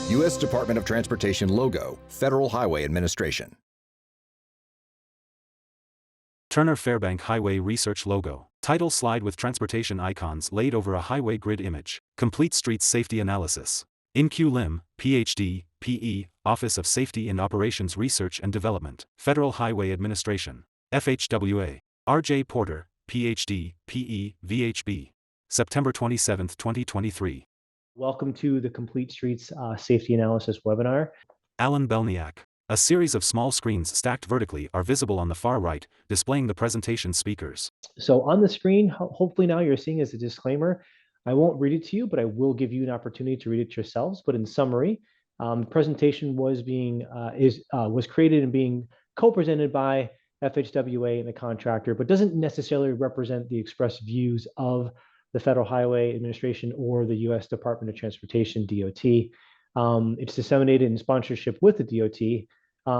U.S. Department of Transportation logo, Federal Highway Administration. Turner Fairbank Highway Research logo. Title slide with transportation icons laid over a highway grid image. Complete streets safety analysis. In-Q Lim, Ph.D., P.E., Office of Safety and Operations Research and Development, Federal Highway Administration. FHWA. R.J. Porter, Ph.D., P.E., VHB. September 27, 2023. Welcome to the Complete Streets Safety Analysis webinar. Alan Belniak. A series of small screens stacked vertically are visible on the far right, displaying the presentation speakers. So on the screen, hopefully now you're seeing as a disclaimer, I won't read it to you, but I will give you an opportunity to read it yourselves. But in summary, the presentation was created and being co-presented by FHWA and the contractor, but doesn't necessarily represent the express views of the Federal Highway Administration or the U.S. Department of Transportation, DOT. It's disseminated in sponsorship with the DOT,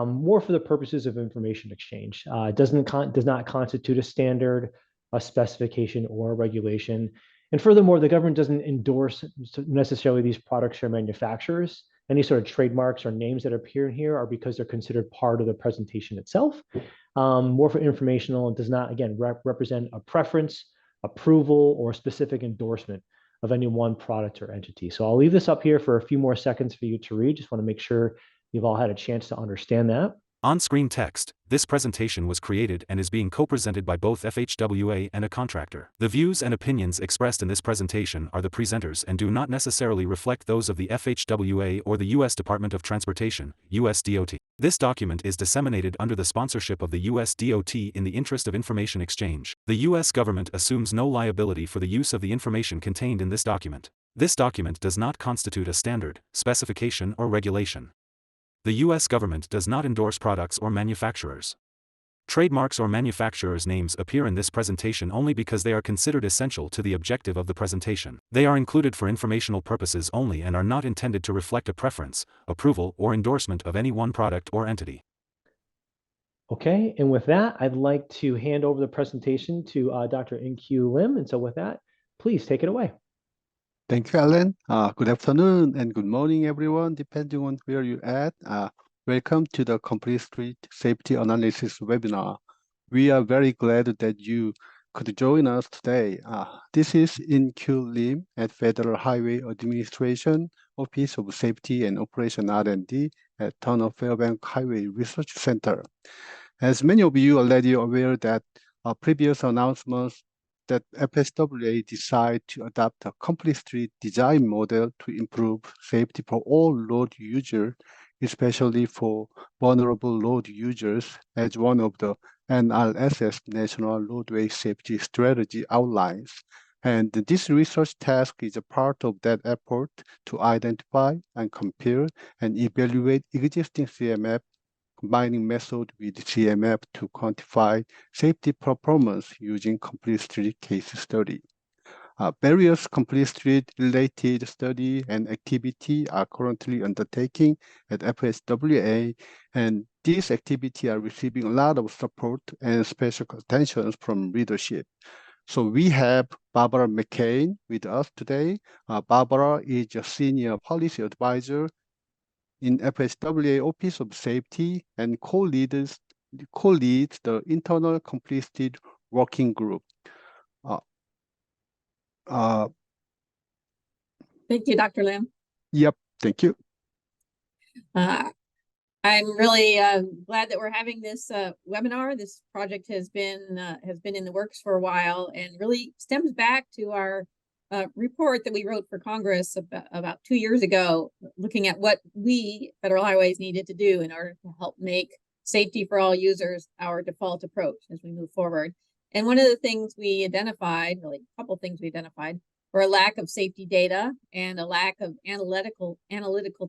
more for the purposes of information exchange. It does not constitute a standard, a specification, or a regulation. And furthermore, the government doesn't endorse necessarily these products or manufacturers. Any sort of trademarks or names that appear in here are because they're considered part of the presentation itself. More for informational and does not, again, represent a preference, approval, or specific endorsement of any one product or entity. So I'll leave this up here for a few more seconds for you to read. Just want to make sure you've all had a chance to understand that. On-screen text. This presentation was created and is being co-presented by both FHWA and a contractor. The views and opinions expressed in this presentation are the presenters and do not necessarily reflect those of the FHWA or the U.S. Department of Transportation, U.S. DOT. This document is disseminated under the sponsorship of the U.S. DOT in the interest of information exchange. The U.S. government assumes no liability for the use of the information contained in this document. This document does not constitute a standard, specification, or regulation. The U.S. government does not endorse products or manufacturers. Trademarks or manufacturers' names appear in this presentation only because they are considered essential to the objective of the presentation. They are included for informational purposes only and are not intended to reflect a preference, approval, or endorsement of any one product or entity. Okay, and with that, I'd like to hand over the presentation to Dr. In-Q Lim. And so with that, please take it away. Thank you, Alan. Good afternoon and good morning, everyone, depending on where you're at. Welcome to the Complete Street Safety Analysis webinar. We are very glad that you could join us today. This is In-Q Lim at Federal Highway Administration, Office of Safety and Operation R&D at Turner Fairbank Highway Research Center. As many of you are already aware that our previous announcements that FHWA decided to adopt a complete street design model to improve safety for all road users, especially for vulnerable road users, as one of the NRSS National Roadway Safety Strategy outlines. And this research task is a part of that effort to identify and compare and evaluate existing CMF, combining method with CMF to quantify safety performance using complete street case study. Various complete street related study and activity are currently undertaking at FHWA, and these activities are receiving a lot of support and special attention from leadership. So we have Barbara McCain with us today. Barbara is a senior policy advisor in FHWA Office of Safety and co-leads the internal complete street working group. Thank you, Dr. Lim. Yep, thank you. I'm really glad that we're having this webinar. This project has been in the works for a while and really stems back to our report that we wrote for Congress about 2 years ago, looking at what we, Federal Highways, needed to do in order to help make safety for all users our default approach as we move forward. And one of the things we identified, really a couple things we identified, were a lack of safety data and a lack of analytical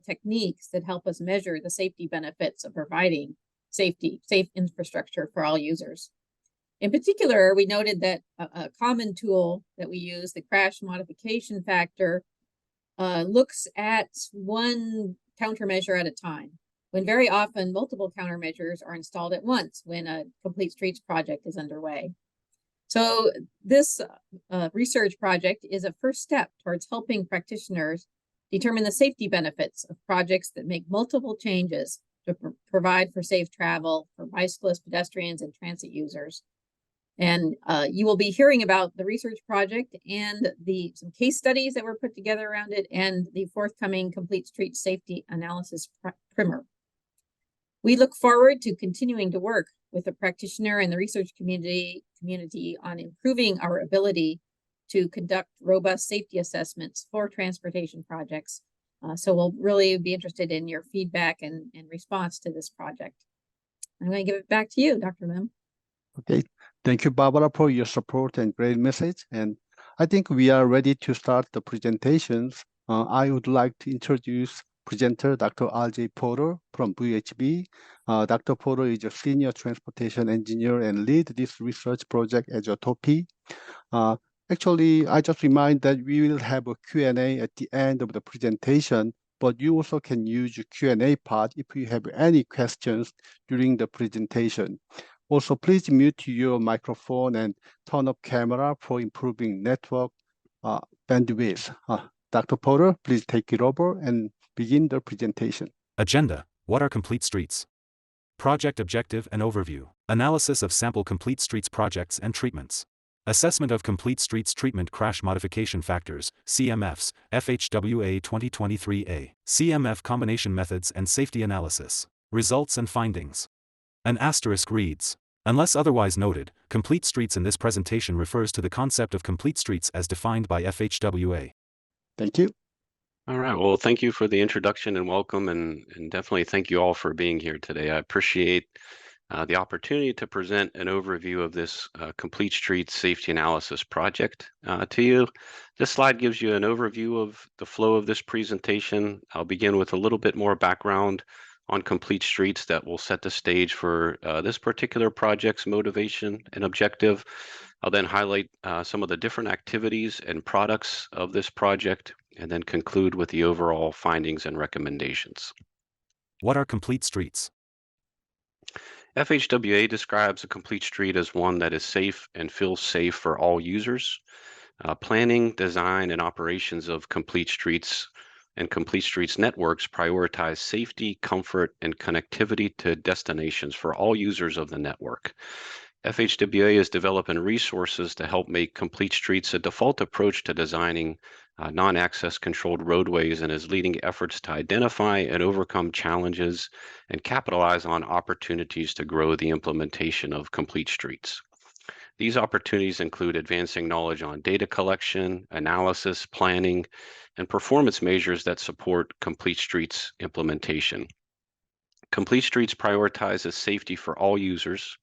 techniques that help us measure the safety benefits of providing safe infrastructure for all users. In particular, we noted that a common tool that we use, the crash modification factor, looks at one countermeasure at a time, when very often multiple countermeasures are installed at once when a complete streets project is underway. So this research project is a first step towards helping practitioners determine the safety benefits of projects that make multiple changes to provide for safe travel for bicyclists, pedestrians, and transit users. And you will be hearing about the research project and some case studies that were put together around it and the forthcoming Complete Street Safety Analysis Primer. We look forward to continuing to work with the practitioner and the research community on improving our ability to conduct robust safety assessments for transportation projects. So we'll really be interested in your feedback and response to this project. I'm going to give it back to you, Dr. Lim. Okay, thank you, Barbara, for your support and great message. And I think we are ready to start the presentations. I would like to introduce presenter Dr. R.J. Porter from VHB. Dr. Porter is a senior transportation engineer and lead this research project as a TOPI. Actually, I just remind that we will have a Q&A at the end of the presentation, but you also can use the Q&A part if you have any questions during the presentation. Also, please mute your microphone and turn off camera for improving network bandwidth. Dr. Porter, please take it over and begin the presentation. Agenda: What are complete streets? Project objective and overview. Analysis of sample complete streets projects and treatments. Assessment of complete streets treatment crash modification factors, CMFs, FHWA 2023A. CMF combination methods and safety analysis. Results and findings. An asterisk reads: unless otherwise noted, complete streets in this presentation refers to the concept of complete streets as defined by FHWA. Thank you. All right. Well, thank you for the introduction and welcome, and definitely thank you all for being here today. I appreciate the opportunity to present an overview of this Complete Streets Safety Analysis project to you. This slide gives you an overview of the flow of this presentation. I'll begin with a little bit more background on complete streets that will set the stage for this particular project's motivation and objective. I'll then highlight some of the different activities and products of this project, and then conclude with the overall findings and recommendations. What are complete streets? FHWA describes a complete street as one that is safe and feels safe for all users. Planning, design, and operations of complete streets and complete streets networks prioritize safety, comfort, and connectivity to destinations for all users of the network. FHWA is developing resources to help make complete streets a default approach to designing non-access controlled roadways, and is leading efforts to identify and overcome challenges and capitalize on opportunities to grow the implementation of complete streets. These opportunities include advancing knowledge on data collection, analysis, planning, and performance measures that support complete streets implementation. Complete Streets prioritizes safety for all users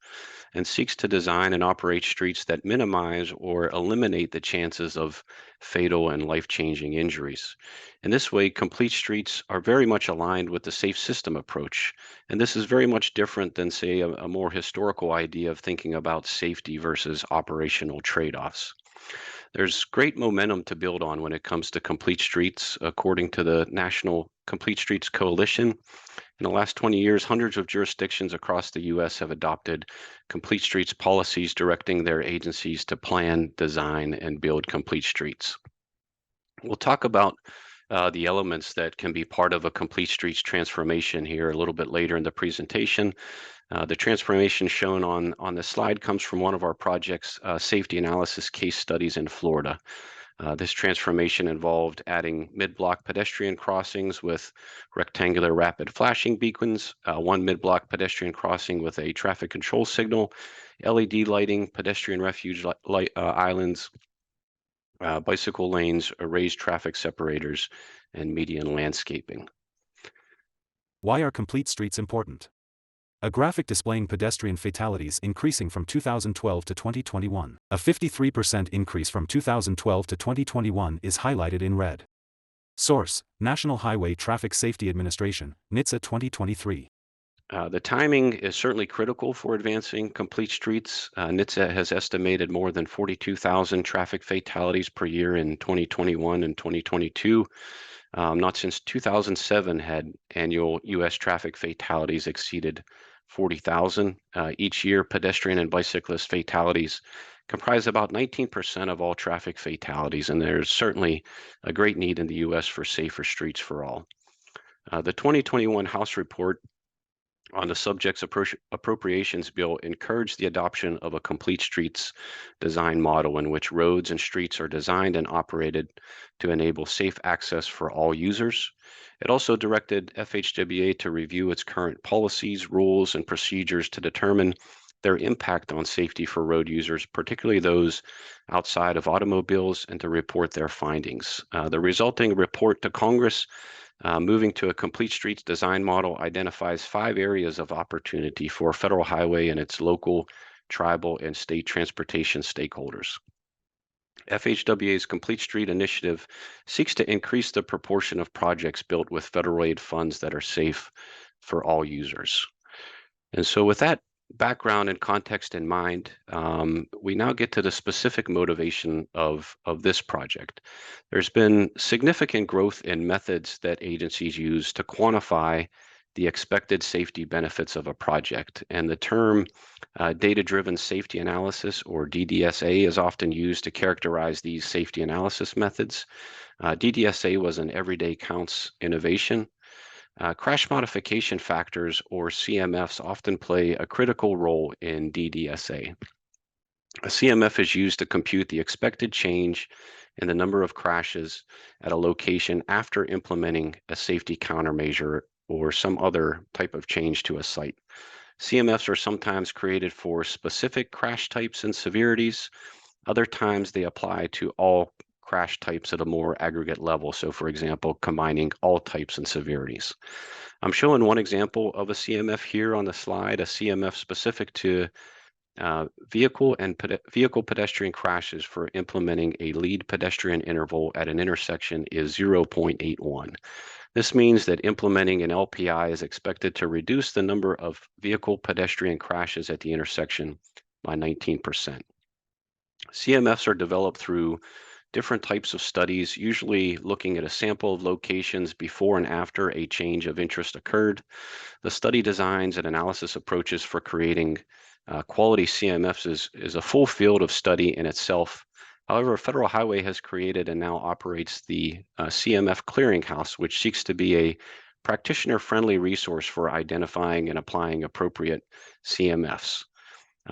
and seeks to design and operate streets that minimize or eliminate the chances of fatal and life-changing injuries. In this way, complete streets are very much aligned with the safe system approach, and this is very much different than, say, a more historical idea of thinking about safety versus operational trade-offs. There's great momentum to build on when it comes to complete streets. According to the National Complete Streets Coalition, in the last 20 years, hundreds of jurisdictions across the U.S. have adopted complete streets policies directing their agencies to plan, design, and build complete streets. We'll talk about the elements that can be part of a complete streets transformation here a little bit later in the presentation. The transformation shown on the slide comes from one of our project's safety analysis case studies in Florida. This transformation involved adding mid-block pedestrian crossings with rectangular rapid flashing beacons, one mid-block pedestrian crossing with a traffic control signal, LED lighting, pedestrian refuge islands, bicycle lanes, raised traffic separators, and median landscaping. Why are complete streets important? A graphic displaying pedestrian fatalities increasing from 2012 to 2021. A 53% increase from 2012 to 2021 is highlighted in red. Source: National Highway Traffic Safety Administration, NHTSA 2023. The timing is certainly critical for advancing complete streets. NHTSA has estimated more than 42,000 traffic fatalities per year in 2021 and 2022. Not since 2007 had annual U.S. traffic fatalities exceeded 40,000. Each year, pedestrian and bicyclist fatalities comprise about 19% of all traffic fatalities, and there's certainly a great need in the U.S. for safer streets for all. The 2021 House report on the subject's appropriations bill encouraged the adoption of a complete streets design model in which roads and streets are designed and operated to enable safe access for all users. It also directed FHWA to review its current policies, rules, and procedures to determine their impact on safety for road users, particularly those outside of automobiles, and to report their findings. The resulting report to Congress, moving to a complete streets design model, identifies 5 areas of opportunity for Federal Highway and its local, tribal, and state transportation stakeholders. FHWA's Complete Street Initiative seeks to increase the proportion of projects built with federal aid funds that are safe for all users. And so with that background and context in mind, we now get to the specific motivation of this project. There's been significant growth in methods that agencies use to quantify the expected safety benefits of a project. And the term data-driven safety analysis, or DDSA, is often used to characterize these safety analysis methods. DDSA was an everyday counts innovation. Crash modification factors, or CMFs, often play a critical role in DDSA. A CMF is used to compute the expected change in the number of crashes at a location after implementing a safety countermeasure or some other type of change to a site. CMFs are sometimes created for specific crash types and severities. Other times they apply to all crash types at a more aggregate level. So for example, combining all types and severities. I'm showing one example of a CMF here on the slide. A CMF specific to vehicle pedestrian crashes for implementing a lead pedestrian interval at an intersection is 0.81. This means that implementing an LPI is expected to reduce the number of vehicle pedestrian crashes at the intersection by 19%. CMFs are developed through different types of studies, usually looking at a sample of locations before and after a change of interest occurred. The study designs and analysis approaches for creating quality CMFs is a full field of study in itself. However, Federal Highway has created and now operates the CMF Clearinghouse, which seeks to be a practitioner-friendly resource for identifying and applying appropriate CMFs.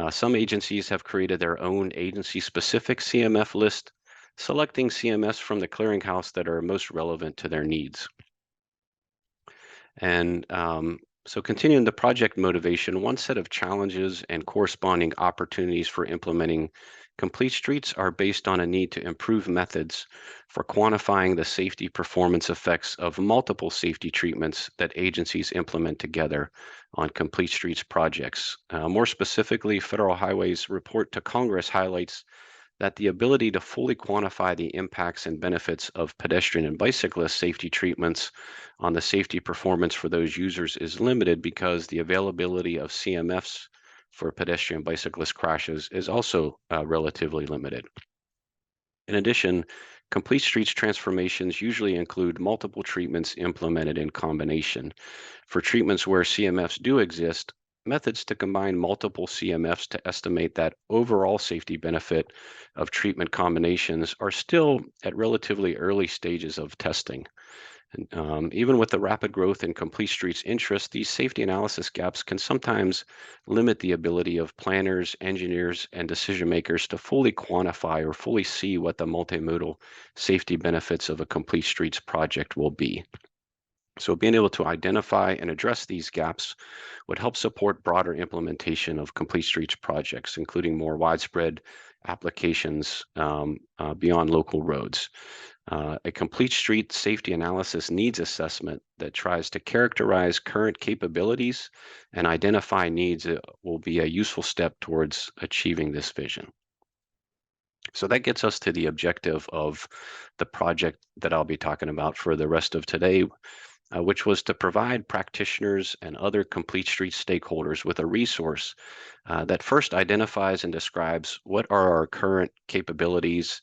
Some agencies have created their own agency-specific CMF list, selecting CMFs from the clearinghouse that are most relevant to their needs. And so continuing the project motivation, one set of challenges and corresponding opportunities for implementing complete streets are based on a need to improve methods for quantifying the safety performance effects of multiple safety treatments that agencies implement together on complete streets projects. More specifically, Federal Highway's report to Congress highlights that the ability to fully quantify the impacts and benefits of pedestrian and bicyclist safety treatments on the safety performance for those users is limited because the availability of CMFs for pedestrian bicyclist crashes is also relatively limited. In addition, complete streets transformations usually include multiple treatments implemented in combination. For treatments where CMFs do exist, methods to combine multiple CMFs to estimate that overall safety benefit of treatment combinations are still at relatively early stages of testing. And, even with the rapid growth in complete streets interest, these safety analysis gaps can sometimes limit the ability of planners, engineers, and decision makers to fully quantify or fully see what the multimodal safety benefits of a complete streets project will be. So being able to identify and address these gaps would help support broader implementation of complete streets projects, including more widespread applications beyond local roads. A complete street safety analysis needs assessment that tries to characterize current capabilities and identify needs will be a useful step towards achieving this vision. So that gets us to the objective of the project that I'll be talking about for the rest of today, which was to provide practitioners and other complete street stakeholders with a resource that first identifies and describes what are our current capabilities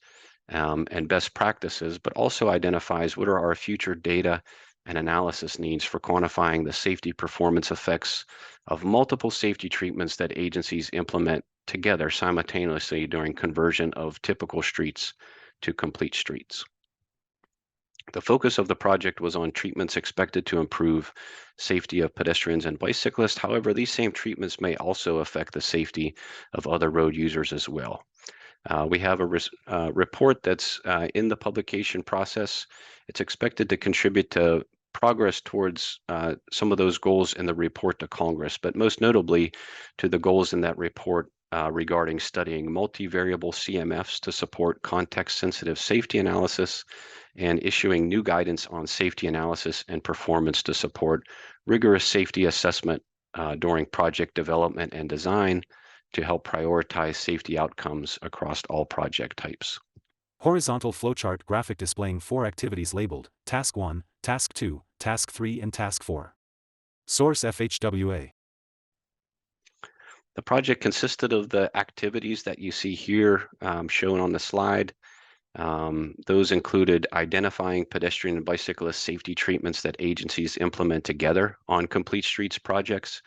and best practices, but also identifies what are our future data and analysis needs for quantifying the safety performance effects of multiple safety treatments that agencies implement together simultaneously during conversion of typical streets to complete streets. The focus of the project was on treatments expected to improve safety of pedestrians and bicyclists. However, these same treatments may also affect the safety of other road users as well. We have a report that's in the publication process. It's expected to contribute to progress towards some of those goals in the report to Congress, but most notably to the goals in that report regarding studying multivariable CMFs to support context-sensitive safety analysis and issuing new guidance on safety analysis and performance to support rigorous safety assessment during project development and design to help prioritize safety outcomes across all project types. Horizontal flowchart graphic displaying 4 activities labeled Task 1, Task 2, Task 3 and Task 4. Source FHWA. The project consisted of the activities that you see here shown on the slide. Those included identifying pedestrian and bicyclist safety treatments that agencies implement together on complete streets projects,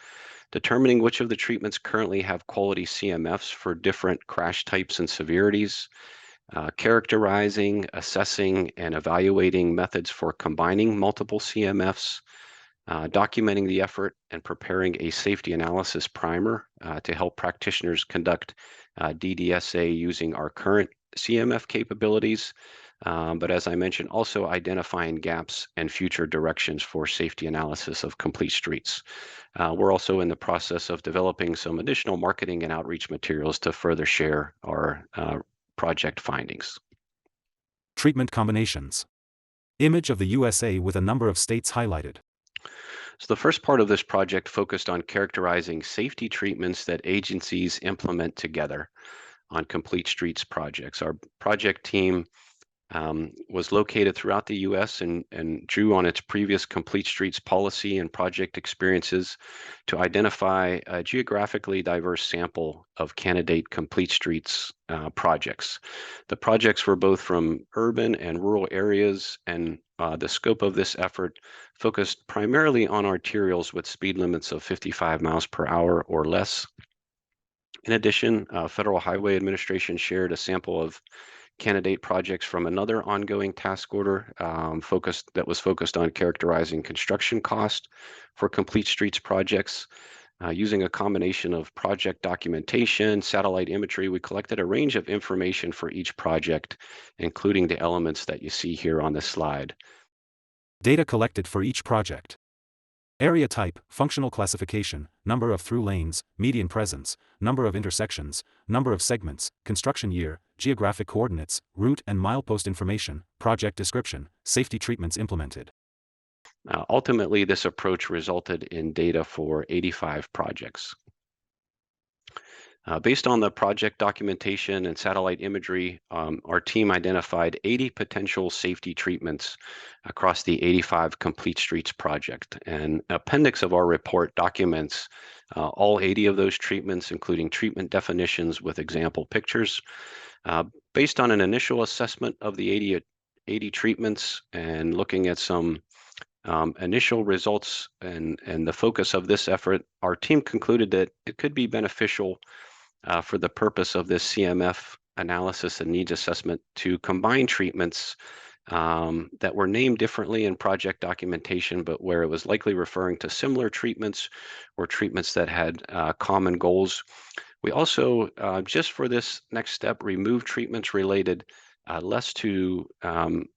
determining which of the treatments currently have quality CMFs for different crash types and severities, characterizing, assessing, and evaluating methods for combining multiple CMFs, documenting the effort and preparing a safety analysis primer to help practitioners conduct DDSA using our current CMF capabilities, but as I mentioned, also identifying gaps and future directions for safety analysis of complete streets. We're also in the process of developing some additional marketing and outreach materials to further share our project findings. Treatment combinations. Image of the USA with a number of states highlighted. So the first part of this project focused on characterizing safety treatments that agencies implement together on complete streets projects. Our project team was located throughout the U.S. and drew on its previous complete streets policy and project experiences to identify a geographically diverse sample of candidate complete streets projects. The projects were both from urban and rural areas, and the scope of this effort focused primarily on arterials with speed limits of 55 miles per hour or less. In addition, Federal Highway Administration shared a sample of candidate projects from another ongoing task order that was focused on characterizing construction cost for complete streets projects. Using a combination of project documentation, satellite imagery, we collected a range of information for each project, including the elements that you see here on this slide. Data collected for each project. Area type, functional classification, number of through lanes, median presence, number of intersections, number of segments, construction year, geographic coordinates, route and milepost information, project description, safety treatments implemented. Ultimately, this approach resulted in data for 85 projects. Based on the project documentation and satellite imagery, our team identified 80 potential safety treatments across the 85 Complete Streets project. An appendix of our report documents all 80 of those treatments, including treatment definitions with example pictures. Based on an initial assessment of the 80 treatments and looking at some initial results and the focus of this effort, our team concluded that it could be beneficial for the purpose of this CMF analysis and needs assessment to combine treatments that were named differently in project documentation, but where it was likely referring to similar treatments or treatments that had common goals. We also, just for this next step, removed treatments related less to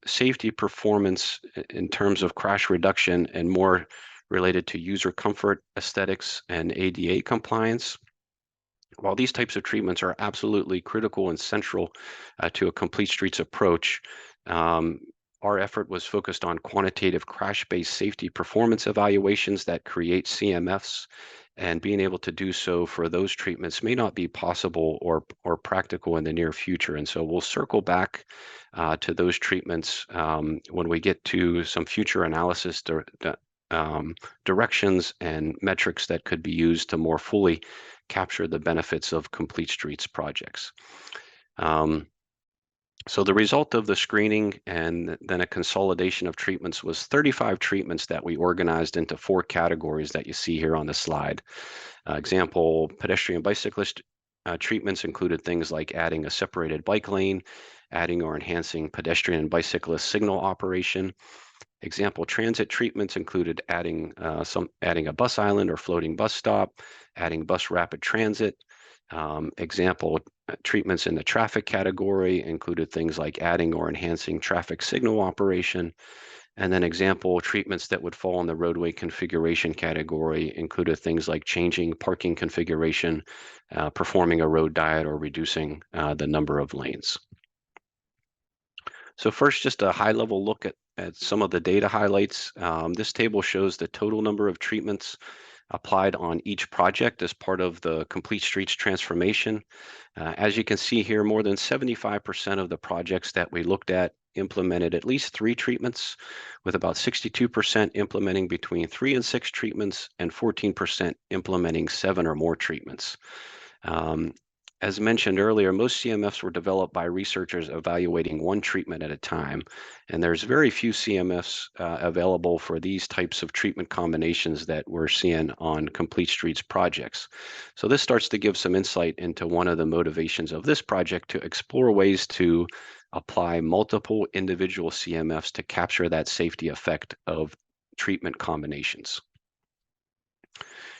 safety performance in terms of crash reduction and more related to user comfort, aesthetics, and ADA compliance. While these types of treatments are absolutely critical and central to a complete streets approach, our effort was focused on quantitative crash-based safety performance evaluations that create CMFs, and being able to do so for those treatments may not be possible or practical in the near future. And so we'll circle back to those treatments when we get to some future analysis directions and metrics that could be used to more fully capture the benefits of complete streets projects. So the result of the screening and then a consolidation of treatments was 35 treatments that we organized into 4 categories that you see here on the slide. Example, pedestrian bicyclist treatments included things like adding a separated bike lane, adding or enhancing pedestrian and bicyclist signal operation. Example transit treatments included adding a bus island or floating bus stop, adding bus rapid transit. Example treatments in the traffic category included things like adding or enhancing traffic signal operation. And then example treatments that would fall in the roadway configuration category included things like changing parking configuration, performing a road diet, or reducing the number of lanes. So first, just a high-level look at some of the data highlights. This table shows the total number of treatments applied on each project as part of the Complete Streets transformation. As you can see here, more than 75% of the projects that we looked at implemented at least 3 treatments, with about 62% implementing between 3 and 6 treatments and 14% implementing 7 or more treatments. As mentioned earlier, most CMFs were developed by researchers evaluating 1 treatment at a time, and there's very few CMFs available for these types of treatment combinations that we're seeing on Complete Streets projects. So this starts to give some insight into one of the motivations of this project to explore ways to apply multiple individual CMFs to capture that safety effect of treatment combinations.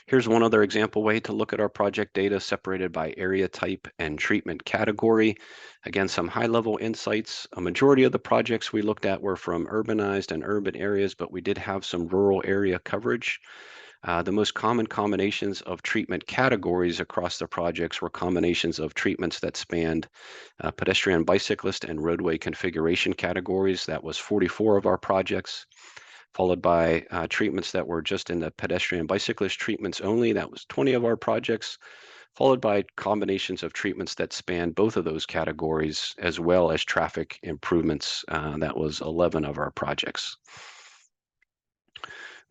Here's one other example way to look at our project data separated by area type and treatment category. Again, some high-level insights. A majority of the projects we looked at were from urbanized and urban areas, but we did have some rural area coverage. The most common combinations of treatment categories across the projects were combinations of treatments that spanned pedestrian, bicyclist, and roadway configuration categories. That was 44 of our projects, followed by treatments that were just in the pedestrian bicyclist treatments only. That was 20 of our projects, followed by combinations of treatments that span both of those categories, as well as traffic improvements. That was 11 of our projects.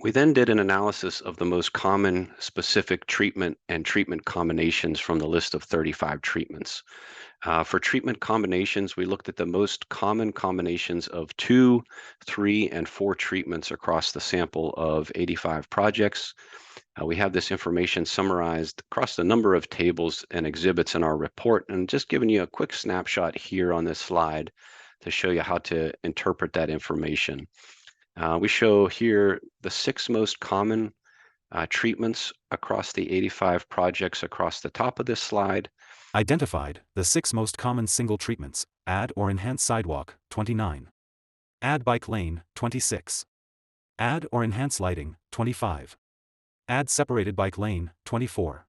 We then did an analysis of the most common specific treatment and treatment combinations from the list of 35 treatments. For treatment combinations, we looked at the most common combinations of 2, 3, and 4 treatments across the sample of 85 projects. We have this information summarized across a number of tables and exhibits in our report, and just giving you a quick snapshot here on this slide to show you how to interpret that information. We show here the 6 most common treatments across the 85 projects across the top of this slide. Identified, the 6 most common single treatments: add or enhance sidewalk, 29. Add bike lane, 26. Add or enhance lighting, 25. Add separated bike lane, 24.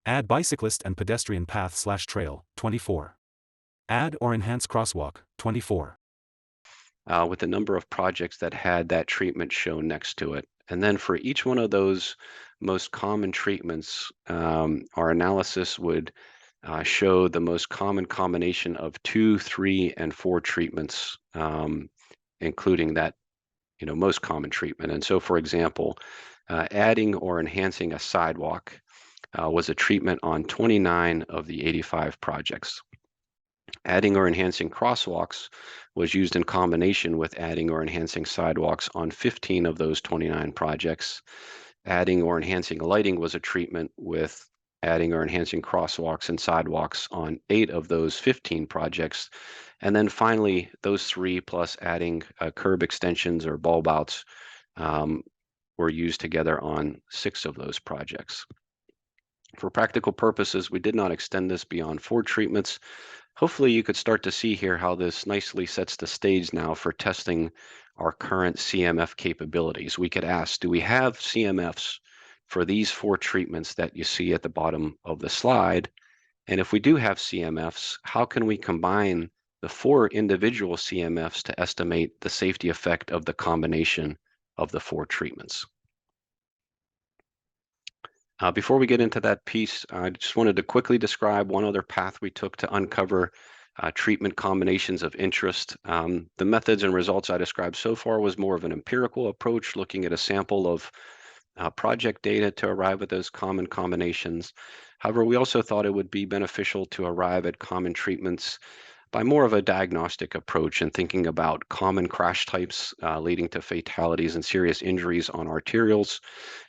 Add bicyclist and pedestrian path/trail, 24. Add or enhance crosswalk, 24. With the number of projects that had that treatment shown next to it. And then for each one of those most common treatments, our analysis would show the most common combination of 2, 3, and 4 treatments, including that most common treatment. And so, for example, adding or enhancing a sidewalk was a treatment on 29 of the 85 projects. Adding or enhancing crosswalks was used in combination with adding or enhancing sidewalks on 15 of those 29 projects. Adding or enhancing lighting was a treatment with adding or enhancing crosswalks and sidewalks on 8 of those 15 projects. And then finally, those 3 plus adding curb extensions or bulb outs were used together on 6 of those projects. For practical purposes, we did not extend this beyond 4 treatments. Hopefully you could start to see here how this nicely sets the stage now for testing our current CMF capabilities. We could ask, do we have CMFs for these 4 treatments that you see at the bottom of the slide? And if we do have CMFs, how can we combine the 4 individual CMFs to estimate the safety effect of the combination of the 4 treatments? Before we get into that piece, I just wanted to quickly describe one other path we took to uncover treatment combinations of interest. The methods and results I described so far was more of an empirical approach, looking at a sample of project data to arrive at those common combinations. However, we also thought it would be beneficial to arrive at common treatments by more of a diagnostic approach and thinking about common crash types leading to fatalities and serious injuries on arterials,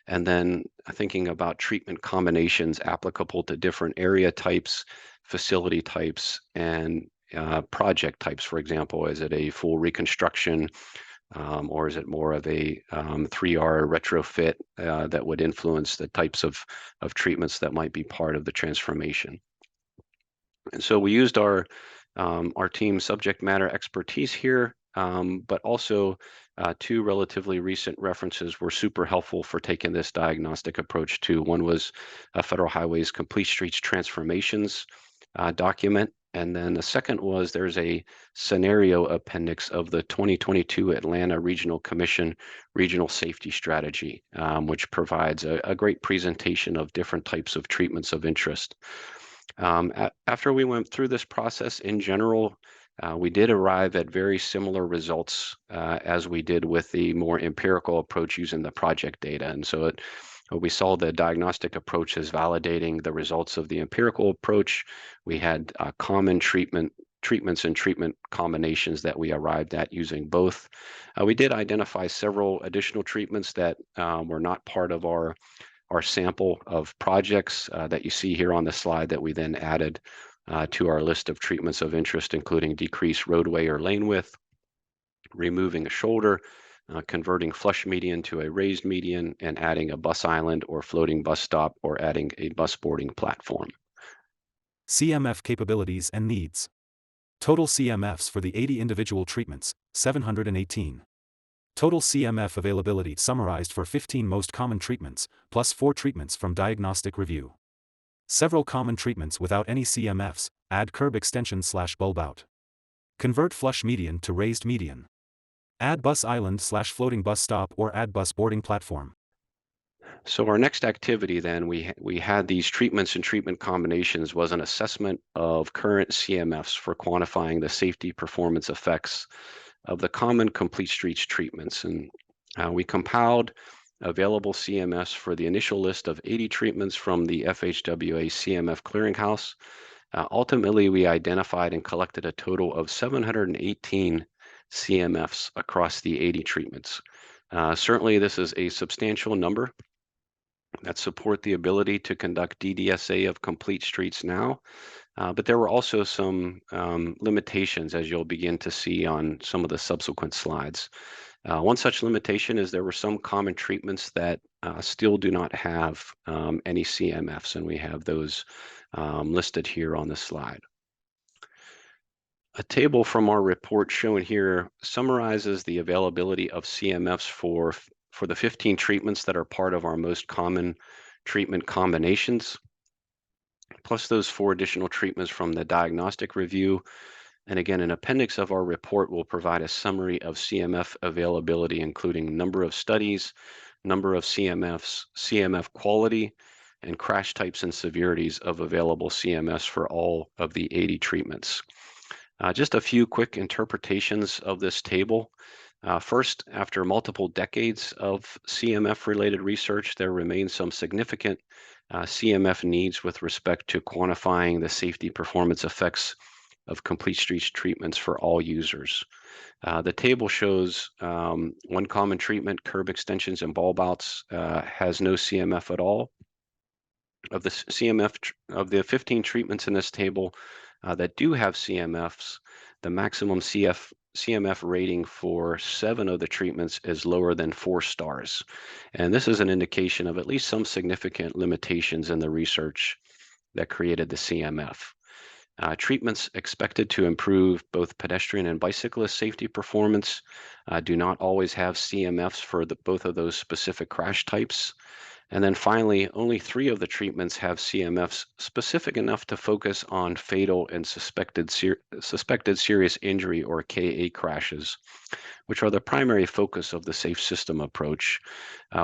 and then thinking about treatment combinations applicable to different area types, facility types, and project types. For example, is it a full reconstruction, or is it more of a 3R retrofit that would influence the types of treatments that might be part of the transformation? And so we used our team's subject matter expertise here, but also two relatively recent references were super helpful for taking this diagnostic approach too. One was Federal Highways Complete Streets Transformations document. And then the second was there's a scenario appendix of the 2022 Atlanta Regional Commission Regional Safety Strategy, which provides a great presentation of different types of treatments of interest. After we went through this process, in general, we did arrive at very similar results as we did with the more empirical approach using the project data. And so we saw the diagnostic approach as validating the results of the empirical approach. We had common treatments and treatment combinations that we arrived at using both. We did identify several additional treatments that were not part of our sample of projects that you see here on the slide that we then added to our list of treatments of interest, including decreased roadway or lane width, removing a shoulder, converting flush median to a raised median, and adding a bus island or floating bus stop, or adding a bus boarding platform. CMF capabilities and needs. Total CMFs for the 80 individual treatments, 718. Total CMF availability summarized for 15 most common treatments, plus 4 treatments from diagnostic review. Several common treatments without any CMFs, add curb extension/bulb out. Convert flush median to raised median. Add bus island/floating bus stop, or add bus boarding platform. So our next activity then, we had these treatments and treatment combinations, was an assessment of current CMFs for quantifying the safety performance effects of the common complete streets treatments. And we compiled available CMFs for the initial list of 80 treatments from the FHWA CMF clearinghouse. Ultimately, we identified and collected a total of 718 CMFs across the 80 treatments. Certainly, this is a substantial number that support the ability to conduct DDSA of complete streets now. But there were also some limitations, as you'll begin to see on some of the subsequent slides. One such limitation is there were some common treatments that still do not have any CMFs, and we have those listed here on the slide. A table from our report shown here summarizes the availability of CMFs for the 15 treatments that are part of our most common treatment combinations, plus those 4 additional treatments from the diagnostic review. And again, an appendix of our report will provide a summary of CMF availability, including number of studies, number of CMFs, CMF quality, and crash types and severities of available CMFs for all of the 80 treatments. Just a few quick interpretations of this table. First, after multiple decades of CMF-related research, there remains some significant CMF needs with respect to quantifying the safety performance effects of complete streets treatments for all users. The table shows one common treatment, curb extensions and bulb outs, has no CMF at all. Of the 15 treatments in this table that do have CMFs, the maximum CMF rating for 7 of the treatments is lower than 4 stars. And this is an indication of at least some significant limitations in the research that created the CMF. Treatments expected to improve both pedestrian and bicyclist safety performance do not always have CMFs for both of those specific crash types. And then finally, only 3 of the treatments have CMFs specific enough to focus on fatal and suspected serious injury, or KA crashes, which are the primary focus of the safe system approach.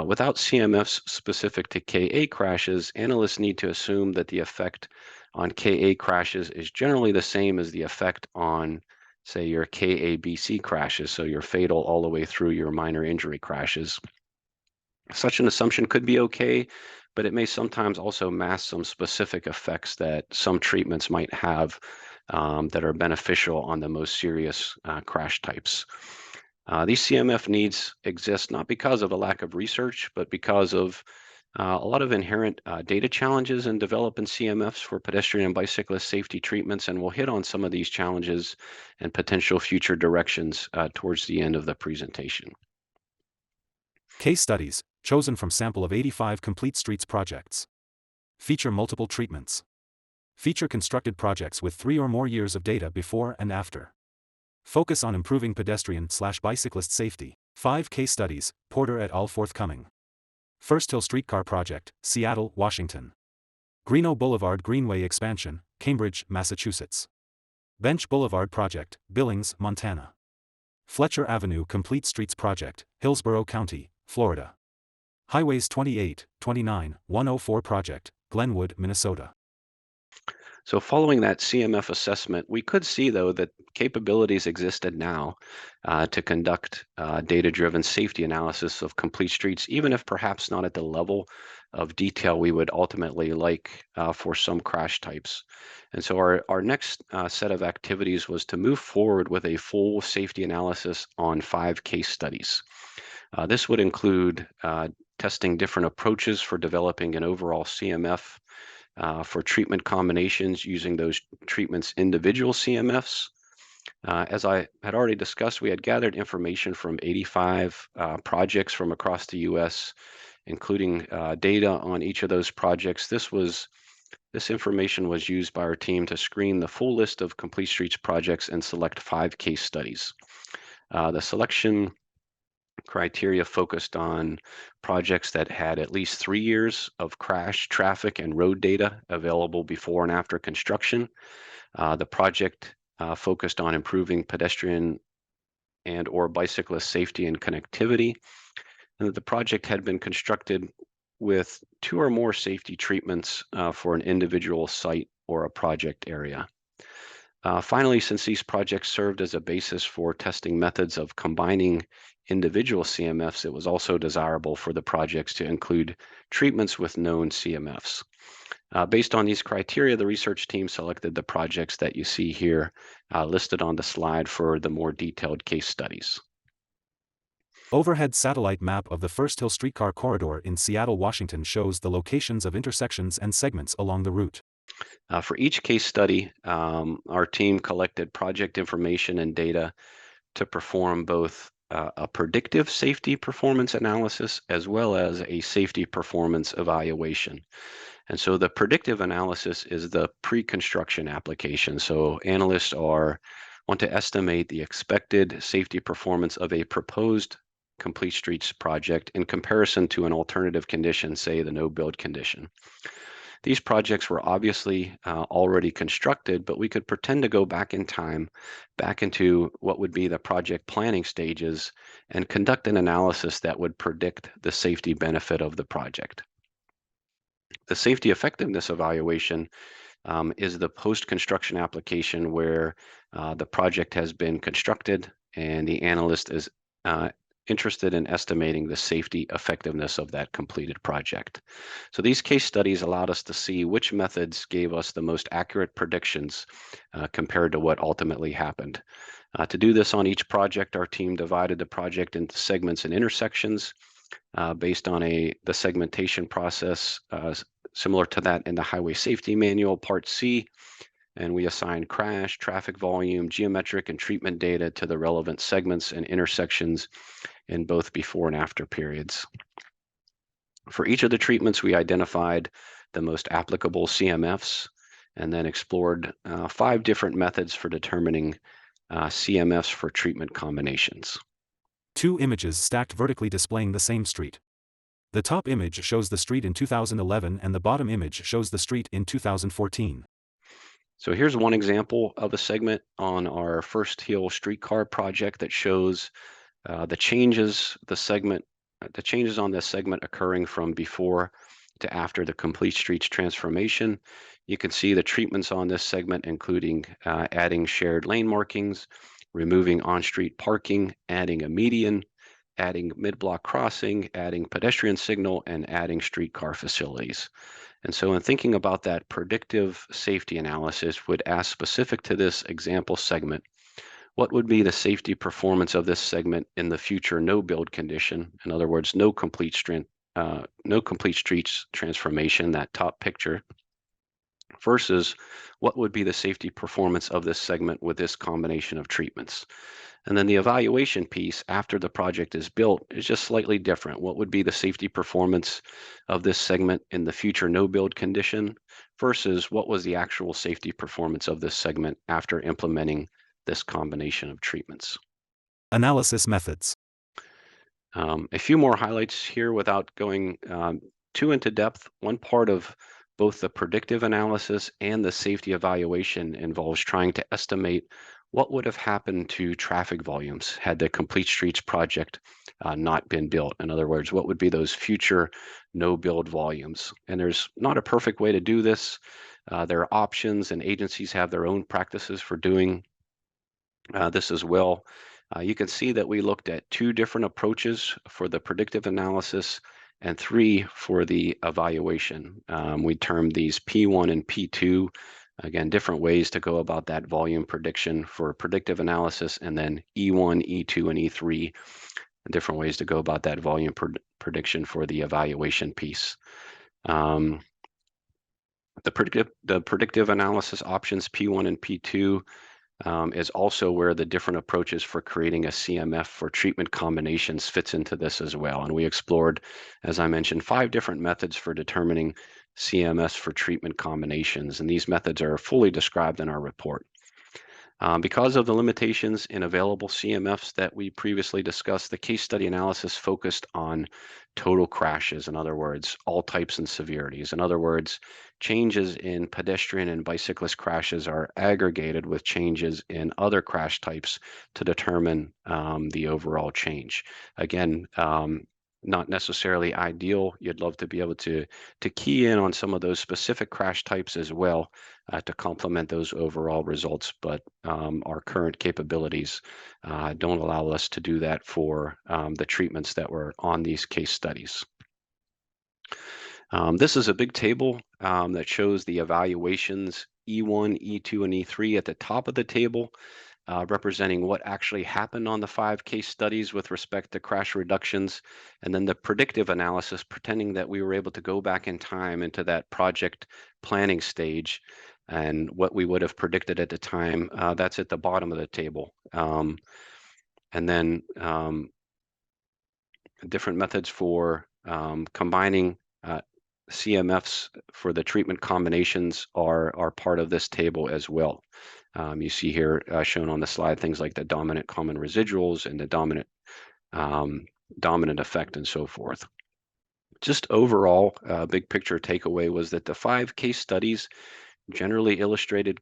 Without CMFs specific to KA crashes, analysts need to assume that the effect on KA crashes is generally the same as the effect on, say, your KABC crashes, so your fatal all the way through your minor injury crashes. Such an assumption could be okay, but it may sometimes also mask some specific effects that some treatments might have that are beneficial on the most serious crash types. These CMF needs exist not because of a lack of research, but because of a lot of inherent data challenges in developing CMFs for pedestrian and bicyclist safety treatments, and we'll hit on some of these challenges and potential future directions towards the end of the presentation. Case studies, chosen from sample of 85 complete streets projects. Feature multiple treatments. Feature constructed projects with 3 or more years of data before and after. Focus on improving pedestrian/bicyclist safety. 5 case studies, Porter et al. Forthcoming. First Hill Streetcar Project, Seattle, Washington. Greeno Boulevard Greenway Expansion, Cambridge, Massachusetts. Bench Boulevard Project, Billings, Montana. Fletcher Avenue Complete Streets Project, Hillsborough County, Florida. Highways 28, 29, 104 Project, Glenwood, Minnesota. So following that CMF assessment, we could see, though, that capabilities existed now to conduct data-driven safety analysis of complete streets, even if perhaps not at the level of detail we would ultimately like for some crash types. And so our next set of activities was to move forward with a full safety analysis on 5 case studies. This would include testing different approaches for developing an overall CMF for treatment combinations using those treatments' individual CMFs. As I had already discussed, we had gathered information from 85 projects from across the U.S., including data on each of those projects. This information was used by our team to screen the full list of Complete Streets projects and select 5 case studies. The selection criteria focused on projects that had at least 3 years of crash, traffic, and road data available before and after construction. The project focused on improving pedestrian and or bicyclist safety and connectivity. And that the project had been constructed with 2 or more safety treatments for an individual site or a project area. Finally, since these projects served as a basis for testing methods of combining individual CMFs, it was also desirable for the projects to include treatments with known CMFs. Based on these criteria, the research team selected the projects that you see here listed on the slide for the more detailed case studies. Overhead satellite map of the First Hill Streetcar Corridor in Seattle, Washington shows the locations of intersections and segments along the route. For each case study, our team collected project information and data to perform both a predictive safety performance analysis as well as a safety performance evaluation. And so the predictive analysis is the pre-construction application. So analysts want to estimate the expected safety performance of a proposed Complete Streets project in comparison to an alternative condition, say the no-build condition. These projects were obviously already constructed, but we could pretend to go back in time, back into what would be the project planning stages, and conduct an analysis that would predict the safety benefit of the project. The safety effectiveness evaluation is the post-construction application where the project has been constructed and the analyst is interested in estimating the safety effectiveness of that completed project. So these case studies allowed us to see which methods gave us the most accurate predictions compared to what ultimately happened. To do this on each project, our team divided the project into segments and intersections based on the segmentation process similar to that in the Highway Safety Manual, Part C. And we assigned crash, traffic volume, geometric, and treatment data to the relevant segments and intersections in both before and after periods. For each of the treatments, we identified the most applicable CMFs and then explored 5 different methods for determining CMFs for treatment combinations. 2 images stacked vertically displaying the same street. The top image shows the street in 2011 and the bottom image shows the street in 2014. So here's one example of a segment on our First Hill Streetcar project that shows the changes on this segment occurring from before to after the Complete Streets transformation. You can see the treatments on this segment, including adding shared lane markings, removing on-street parking, adding a median, adding mid-block crossing, adding pedestrian signal, and adding streetcar facilities. And so in thinking about that, predictive safety analysis would ask specific to this example segment, what would be the safety performance of this segment in the future no build condition? In other words, no complete streets transformation, that top picture, versus what would be the safety performance of this segment with this combination of treatments. And then the evaluation piece after the project is built is just slightly different. What would be the safety performance of this segment in the future no build condition versus what was the actual safety performance of this segment after implementing this combination of treatments. Analysis methods. A few more highlights here without going too into depth. One part of both the predictive analysis and the safety evaluation involves trying to estimate what would have happened to traffic volumes had the Complete Streets project not been built. In other words, what would be those future no build volumes? And there's not a perfect way to do this. There are options, and agencies have their own practices for doing this as well. You can see that we looked at 2 different approaches for the predictive analysis and 3 for the evaluation. We termed these P1 and P2. Again, different ways to go about that volume prediction for predictive analysis, and then E1, E2, and E3, different ways to go about that volume prediction for the evaluation piece. The predictive analysis options P1 and P2 is also where the different approaches for creating a CMF for treatment combinations fits into this as well. And we explored, as I mentioned, 5 different methods for determining CMFs for treatment combinations, and these methods are fully described in our report. Because of the limitations in available CMFs that we previously discussed, the case study analysis focused on total crashes, in other words, all types and severities. In other words, changes in pedestrian and bicyclist crashes are aggregated with changes in other crash types to determine the overall change. Again, not necessarily ideal. You'd love to be able to key in on some of those specific crash types as well to complement those overall results, but our current capabilities don't allow us to do that for the treatments that were on these case studies. This is a big table that shows the evaluations E1, E2, and E3 at the top of the table, representing what actually happened on the 5 case studies with respect to crash reductions, and then the predictive analysis, pretending that we were able to go back in time into that project planning stage and what we would have predicted at the time. That's at the bottom of the table. And then different methods for combining CMFs for the treatment combinations are part of this table as well. You see here shown on the slide things like the dominant common residuals and the dominant effect and so forth. Just overall, big picture takeaway was that the 5 case studies generally illustrated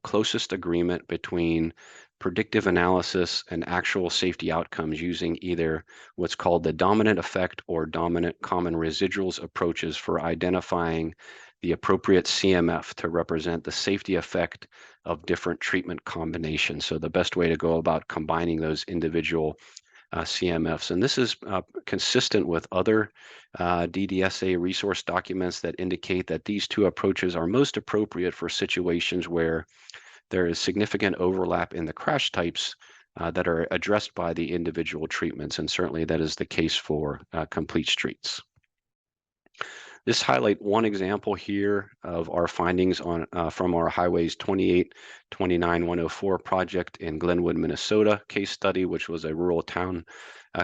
closest agreement between predictive analysis and actual safety outcomes using either what's called the dominant effect or dominant common residuals approaches for identifying the appropriate CMF to represent the safety effect of different treatment combinations. So the best way to go about combining those individual CMFs. And this is consistent with other DDSA resource documents that indicate that these 2 approaches are most appropriate for situations where there is significant overlap in the crash types that are addressed by the individual treatments. And certainly that is the case for Complete Streets. This highlight one example here of our findings on from our Highways 28, 29, 104 project in Glenwood, Minnesota case study, which was a rural town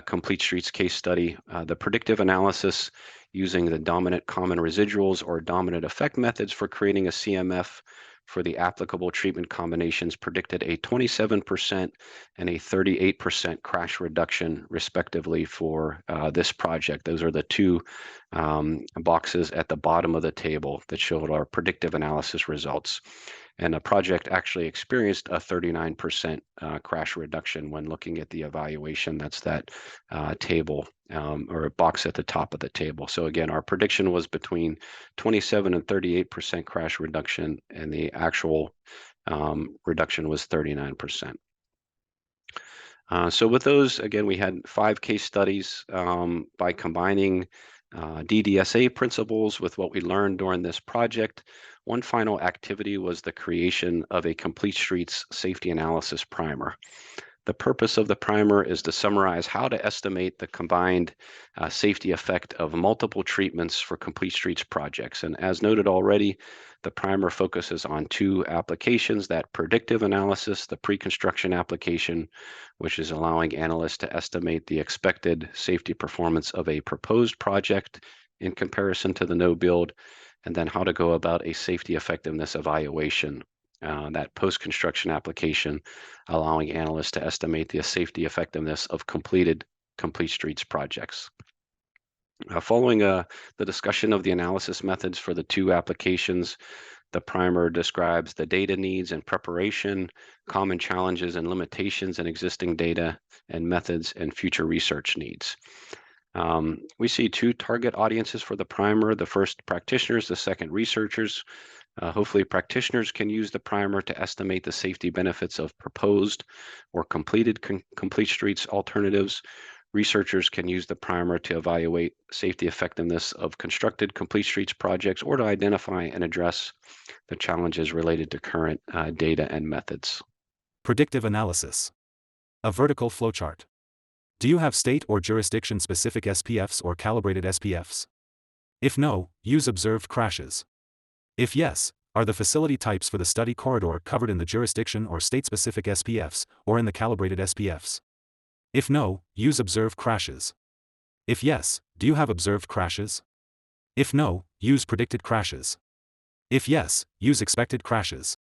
Complete Streets case study. The predictive analysis using the dominant common residuals or dominant effect methods for creating a CMF for the applicable treatment combinations predicted a 27% and a 38% crash reduction, respectively, for this project. Those are the 2 boxes at the bottom of the table that showed our predictive analysis results. And the project actually experienced a 39% crash reduction when looking at the evaluation. That's that table or a box at the top of the table. So again, our prediction was between 27 and 38% crash reduction, and the actual reduction was 39%. So with those, again, we had 5 case studies by combining DDSA principles with what we learned during this project. One final activity was the creation of a complete streets safety analysis primer. The purpose of the primer is to summarize how to estimate the combined safety effect of multiple treatments for complete streets projects. And as noted already, the primer focuses on two applications: that predictive analysis, the pre-construction application, which is allowing analysts to estimate the expected safety performance of a proposed project in comparison to the no build, and then how to go about a safety effectiveness evaluation. That post-construction application, allowing analysts to estimate the safety effectiveness of completed complete streets projects. Following the discussion of the analysis methods for the two applications, the primer describes the data needs and preparation, common challenges and limitations in existing data and methods, and future research needs. We see two target audiences for the primer: the first, practitioners; the second, researchers. Hopefully, practitioners can use the primer to estimate the safety benefits of proposed or completed complete streets alternatives. Researchers can use the primer to evaluate safety effectiveness of constructed complete streets projects, or to identify and address the challenges related to current data and methods. Predictive analysis. A vertical flowchart. Do you have state or jurisdiction-specific SPFs or calibrated SPFs? If no, use observed crashes. If yes, are the facility types for the study corridor covered in the jurisdiction or state-specific SPFs, or in the calibrated SPFs? If no, use observed crashes. If yes, do you have observed crashes? If no, use predicted crashes. If yes, use expected crashes.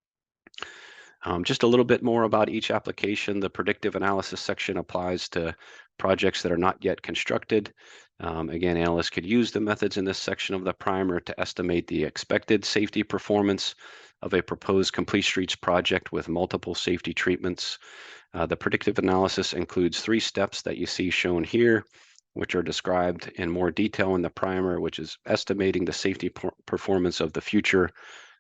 Just a little bit more about each application. The predictive analysis section applies to projects that are not yet constructed. Again, analysts could use the methods in this section of the primer to estimate the expected safety performance of a proposed complete streets project with multiple safety treatments. The predictive analysis includes 3 steps that you see shown here, which are described in more detail in the primer, which is estimating the safety performance of the future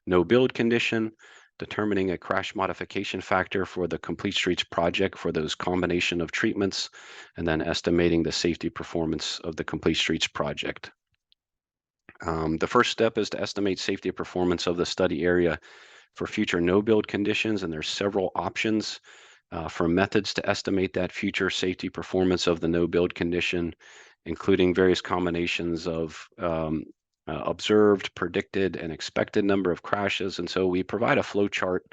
no build condition, determining a crash modification factor for the complete streets project for those combination of treatments, and then estimating the safety performance of the complete streets project. The first step is to estimate safety performance of the study area for future no build conditions, and there's several options for methods to estimate that future safety performance of the no build condition, including various combinations of observed, predicted, and expected number of crashes. And so we provide a flow chart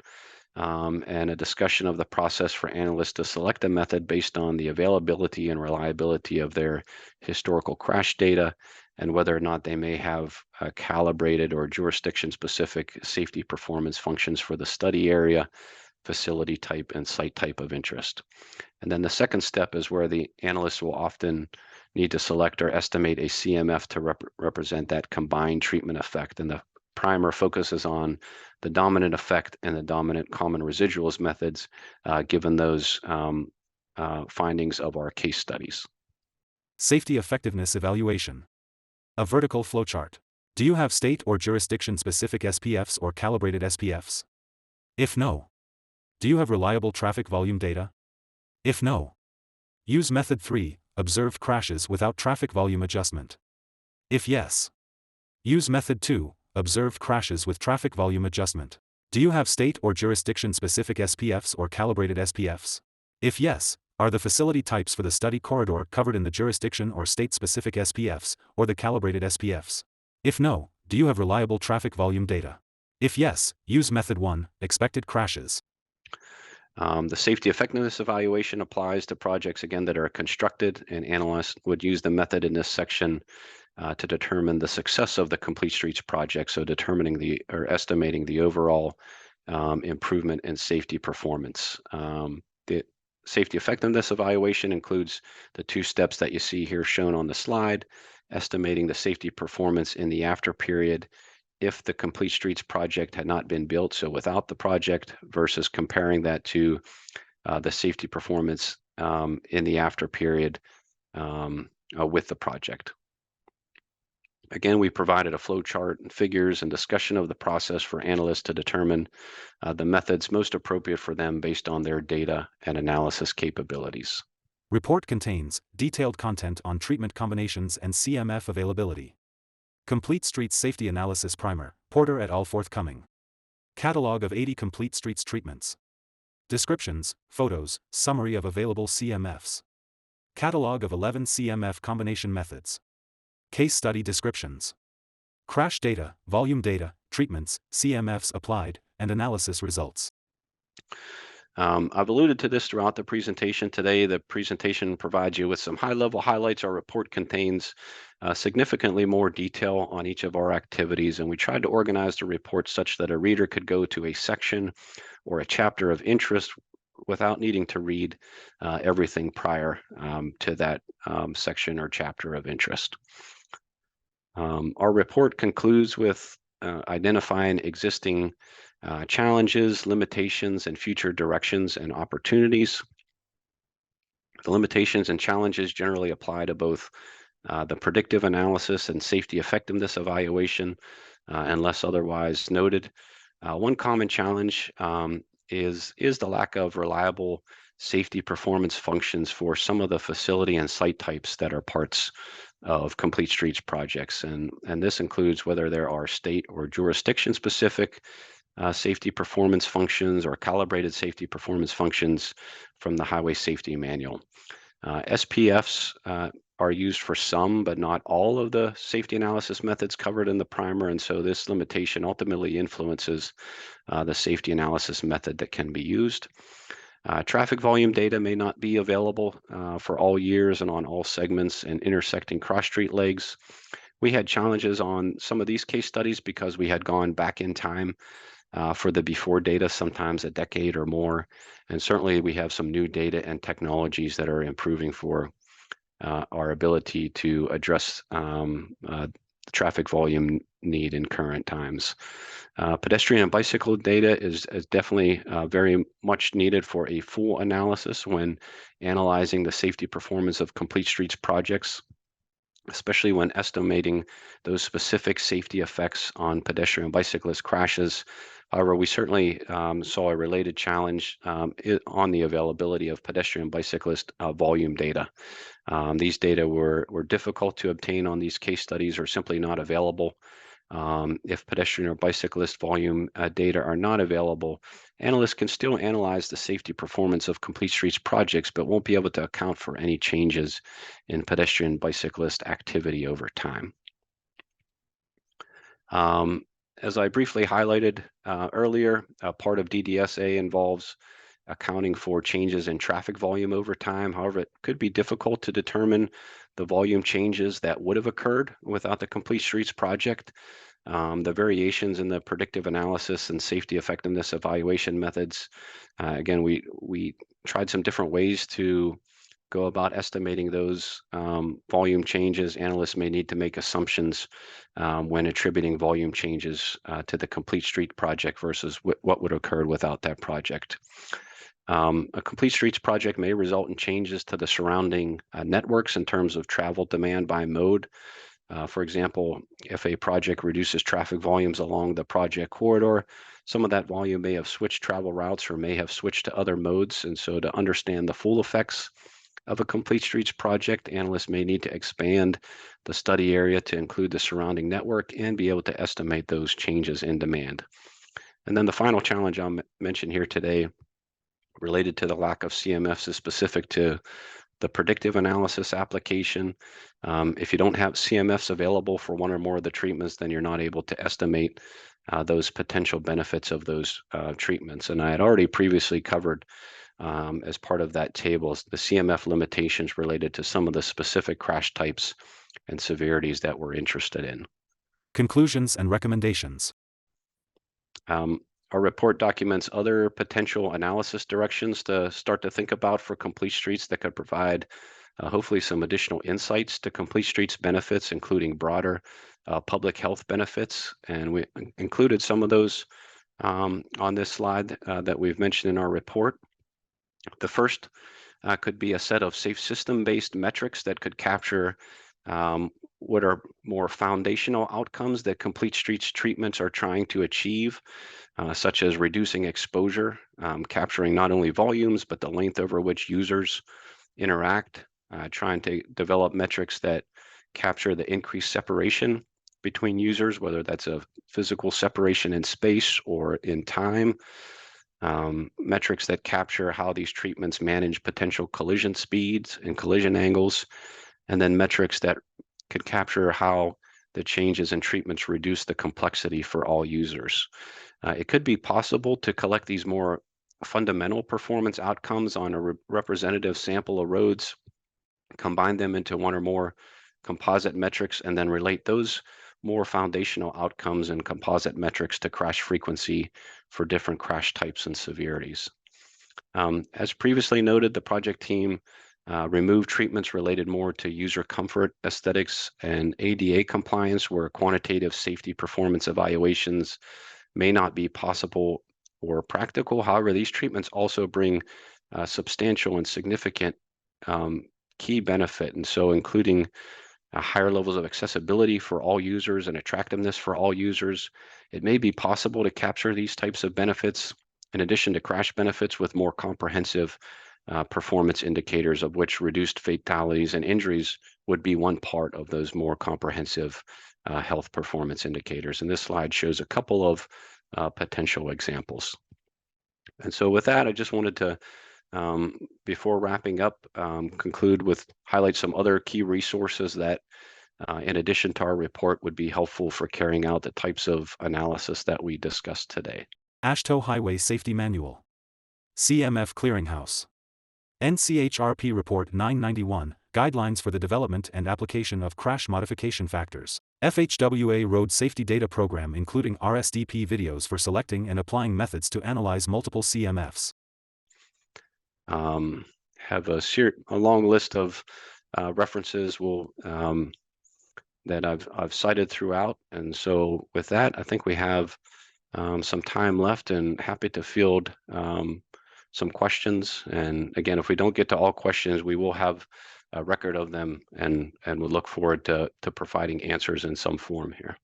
and a discussion of the process for analysts to select a method based on the availability and reliability of their historical crash data, and whether or not they may have calibrated or jurisdiction-specific safety performance functions for the study area, facility type, and site type of interest. And then the second step is where the analysts will often need to select or estimate a CMF to represent that combined treatment effect. And the primer focuses on the dominant effect and the dominant common residuals methods, given those findings of our case studies. Safety effectiveness evaluation. A vertical flowchart. Do you have state or jurisdiction-specific SPFs or calibrated SPFs? If no, do you have reliable traffic volume data? If no, use method 3, observed crashes without traffic volume adjustment. If yes, use method 2, observed crashes with traffic volume adjustment. Do you have state or jurisdiction-specific SPFs or calibrated SPFs? If yes, are the facility types for the study corridor covered in the jurisdiction or state-specific SPFs, or the calibrated SPFs? If no, do you have reliable traffic volume data? If yes, use method 1, expected crashes. The safety effectiveness evaluation applies to projects, again, that are constructed, and analysts would use the method in this section to determine the success of the complete streets project, so determining or estimating the overall improvement in safety performance. The safety effectiveness evaluation includes the 2 steps that you see here shown on the slide: estimating the safety performance in the after period if the complete streets project had not been built, so without the project, versus comparing that to the safety performance in the after period with the project. Again, we provided a flow chart and figures and discussion of the process for analysts to determine the methods most appropriate for them based on their data and analysis capabilities. Report contains detailed content on treatment combinations and CMF availability. Complete Streets Safety Analysis Primer, Porter et al. Forthcoming. Catalog of 80 Complete Streets treatments. Descriptions, photos, summary of available CMFs. Catalog of 11 CMF combination methods. Case study descriptions. Crash data, volume data, treatments, CMFs applied, and analysis results. I've alluded to this throughout the presentation today. The presentation provides you with some high-level highlights. Our report contains significantly more detail on each of our activities, and we tried to organize the report such that a reader could go to a section or a chapter of interest without needing to read everything prior to that section or chapter of interest. Our report concludes with identifying existing challenges, limitations, and future directions and opportunities. The limitations and challenges generally apply to both the predictive analysis and safety effectiveness evaluation, unless otherwise noted. One common challenge is the lack of reliable safety performance functions for some of the facility and site types that are parts of Complete Streets projects. And this includes whether there are state or jurisdiction specific safety performance functions or calibrated safety performance functions from the Highway Safety Manual. SPFs are used for some, but not all of the safety analysis methods covered in the primer, and so this limitation ultimately influences the safety analysis method that can be used. Traffic volume data may not be available for all years and on all segments and intersecting cross-street legs. We had challenges on some of these case studies because we had gone back in time for the before data, sometimes a decade or more. And certainly we have some new data and technologies that are improving for our ability to address the traffic volume need in current times. Pedestrian and bicycle data is definitely very much needed for a full analysis when analyzing the safety performance of Complete Streets projects, especially when estimating those specific safety effects on pedestrian and bicyclist crashes. However, we certainly saw a related challenge on the availability of pedestrian and bicyclist volume data. These data were difficult to obtain on these case studies or simply not available. If pedestrian or bicyclist volume data are not available, analysts can still analyze the safety performance of Complete Streets projects, but won't be able to account for any changes in pedestrian bicyclist activity over time. As I briefly highlighted earlier, part of DDSA involves accounting for changes in traffic volume over time. However, it could be difficult to determine the volume changes that would have occurred without the Complete Streets project. The variations in the predictive analysis and safety effectiveness evaluation methods. Again, we tried some different ways to go about estimating those volume changes. Analysts may need to make assumptions when attributing volume changes to the Complete Street project versus what would have occurred without that project. A Complete Streets project may result in changes to the surrounding networks in terms of travel demand by mode. For example, if a project reduces traffic volumes along the project corridor, some of that volume may have switched travel routes or may have switched to other modes. And so to understand the full effects of a Complete Streets project, analysts may need to expand the study area to include the surrounding network and be able to estimate those changes in demand. And then the final challenge I'll mention here today related to the lack of CMFs is specific to the predictive analysis application. If you don't have CMFs available for one or more of the treatments, then you're not able to estimate those potential benefits of those treatments. And I had already previously covered as part of that table the CMF limitations related to some of the specific crash types and severities that we're interested in. Conclusions and recommendations. Our report documents other potential analysis directions to start to think about for Complete Streets that could provide hopefully some additional insights to Complete Streets benefits, including broader public health benefits. And we included some of those on this slide that we've mentioned in our report. The first could be a set of safe system-based metrics that could capture what are more foundational outcomes that Complete Streets treatments are trying to achieve, such as reducing exposure, capturing not only volumes, but the length over which users interact, trying to develop metrics that capture the increased separation between users, whether that's a physical separation in space or in time, metrics that capture how these treatments manage potential collision speeds and collision angles, and then metrics that could capture how the changes in treatments reduce the complexity for all users. It could be possible to collect these more fundamental performance outcomes on a representative sample of roads, combine them into one or more composite metrics, and then relate those more foundational outcomes and composite metrics to crash frequency for different crash types and severities. As previously noted, the project team removed treatments related more to user comfort, aesthetics, and ADA compliance, where quantitative safety performance evaluations may not be possible or practical. However, these treatments also bring substantial and significant key benefit, and so including higher levels of accessibility for all users and attractiveness for all users. It may be possible to capture these types of benefits in addition to crash benefits with more comprehensive performance indicators, of which reduced fatalities and injuries would be one part of those more comprehensive health performance indicators. And this slide shows a couple of potential examples. And so with that, I just wanted to, before wrapping up, conclude with highlight some other key resources that, in addition to our report, would be helpful for carrying out the types of analysis that we discussed today. AASHTO Highway Safety Manual. CMF Clearinghouse. NCHRP Report 991, Guidelines for the Development and Application of Crash Modification Factors. FHWA Road Safety Data Program, including RSDP videos for selecting and applying methods to analyze multiple CMFs. Have a long list of references that I've cited throughout. And so with that, I think we have some time left, and happy to field some questions. And again, if we don't get to all questions, we will have a record of them, and we'll look forward to providing answers in some form here.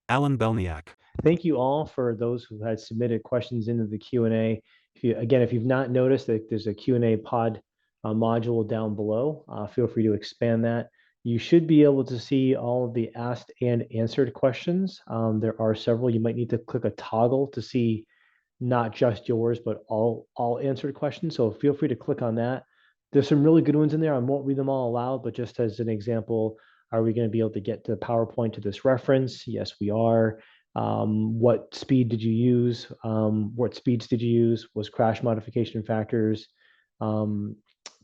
Alan Belniak. Thank you all for those who had submitted questions into the Q&A. If you've not noticed that there's a Q&A pod module down below, feel free to expand that. You should be able to see all of the asked and answered questions. There are several. You might need to click a toggle to see not just yours, but all answered questions. So feel free to click on that. There's some really good ones in there. I won't read them all aloud, but just as an example, are we going to be able to get to PowerPoint to this reference? Yes, we are. What speed did you use? What speeds did you use? Was crash modification factors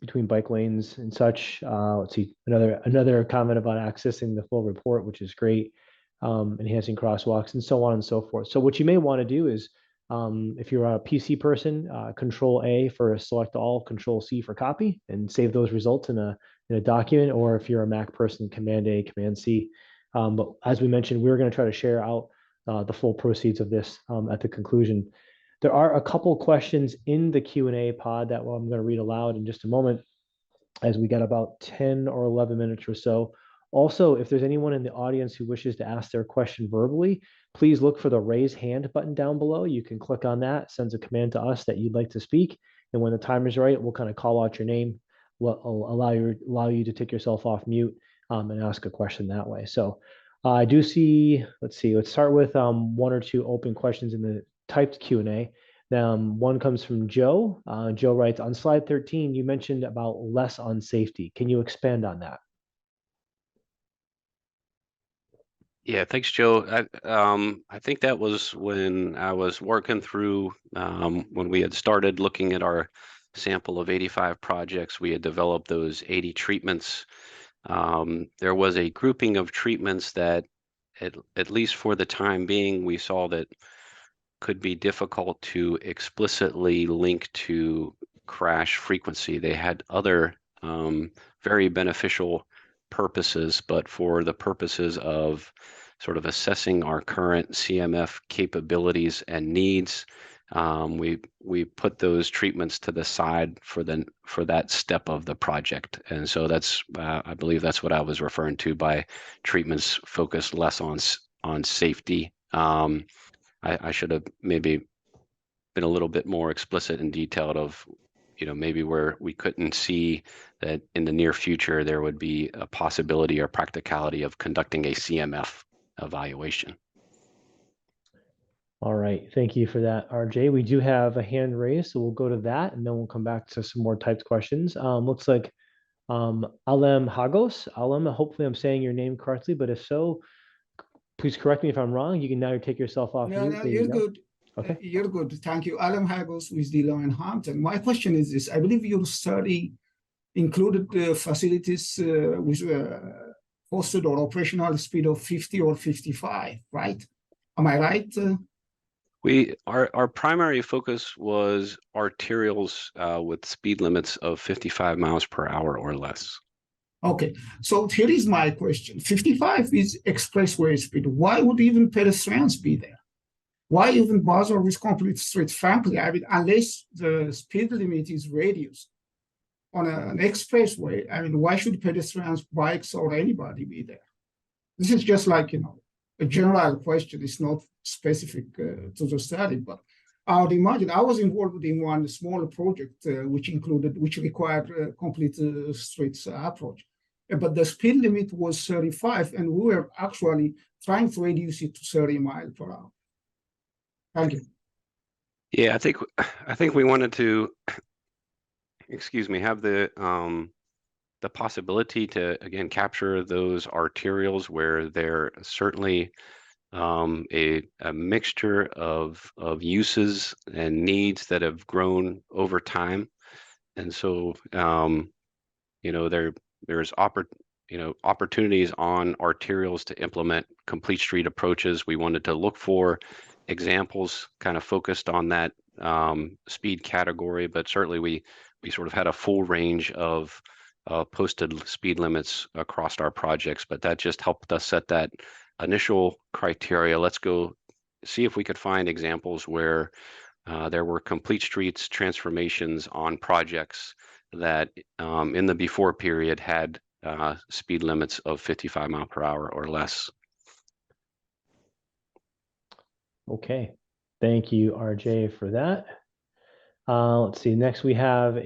between bike lanes and such? Let's see, another comment about accessing the full report, which is great. Enhancing crosswalks and so on and so forth. So what you may want to do is, if you're a PC person, Control A for select all, Control C for copy, and save those results in a document. Or if you're a Mac person, Command A, Command C. But as we mentioned, we're going to try to share out the full proceeds of this at the conclusion. There are a couple questions in the Q&A pod that I'm going to read aloud in just a moment, as we got about 10 or 11 minutes or so. Also, if there's anyone in the audience who wishes to ask their question verbally, please look for the raise hand button down below. You can click on that, sends a command to us that you'd like to speak. And when the time is right, we'll kind of call out your name, allow you to take yourself off mute and ask a question that way. So I do see, let's start with one or two open questions in the typed Q&A. One comes from Joe. Joe writes, on slide 13, you mentioned about less on safety. Can you expand on that? Yeah, thanks, Joe. I think that was when I was working through, when we had started looking at our sample of 85 projects, we had developed those 80 treatments. There was a grouping of treatments that, at least for the time being, we saw that could be difficult to explicitly link to crash frequency. They had other very beneficial purposes, but for the purposes of sort of assessing our current CMF capabilities and needs, we put those treatments to the side for that step of the project. And so that's I believe that's what I was referring to by treatments focused less on safety. I should have maybe been a little bit more explicit and detailed of maybe where we couldn't see that in the near future there would be a possibility or practicality of conducting a CMF evaluation. All right, thank you for that, RJ. We do have a hand raised, so we'll go to that, and then we'll come back to some more typed questions. Looks like Alem Hagos. Alem, hopefully I'm saying your name correctly, but if so, please correct me if I'm wrong. You can now take yourself off mute. No, There you you're go. good. Okay. You're good. Thank you. Alan Hagos with DeLo and Hampton. My question is this. I believe your study included facilities with hosted or operational speed of 50 or 55, right? Am I right? Our primary focus was arterials with speed limits of 55 miles per hour or less. Okay, so here is my question. 55 is expressway speed. Why would even pedestrians be there? Why even bother with complete streets? Frankly, I mean, unless the speed limit is reduced on an expressway, I mean, why should pedestrians, bikes, or anybody be there? This is just like, a general question. It's not specific to the study, but I would imagine I was involved in one smaller project which required a complete streets approach. But the speed limit was 35, and we were actually trying to reduce it to 30 miles per hour. Thank you. Yeah, I think we wanted to, have the possibility to again capture those arterials where there certainly a mixture of uses and needs that have grown over time, and so there's opportunities on arterials to implement complete street approaches. We wanted to look for examples kind of focused on that speed category, but certainly we sort of had a full range of posted speed limits across our projects, but that just helped us set that initial criteria. Let's go see if we could find examples where there were complete streets transformations on projects that in the before period had speed limits of 55 miles per hour or less. Okay, thank you, RJ, for that. Let's see. Next, we have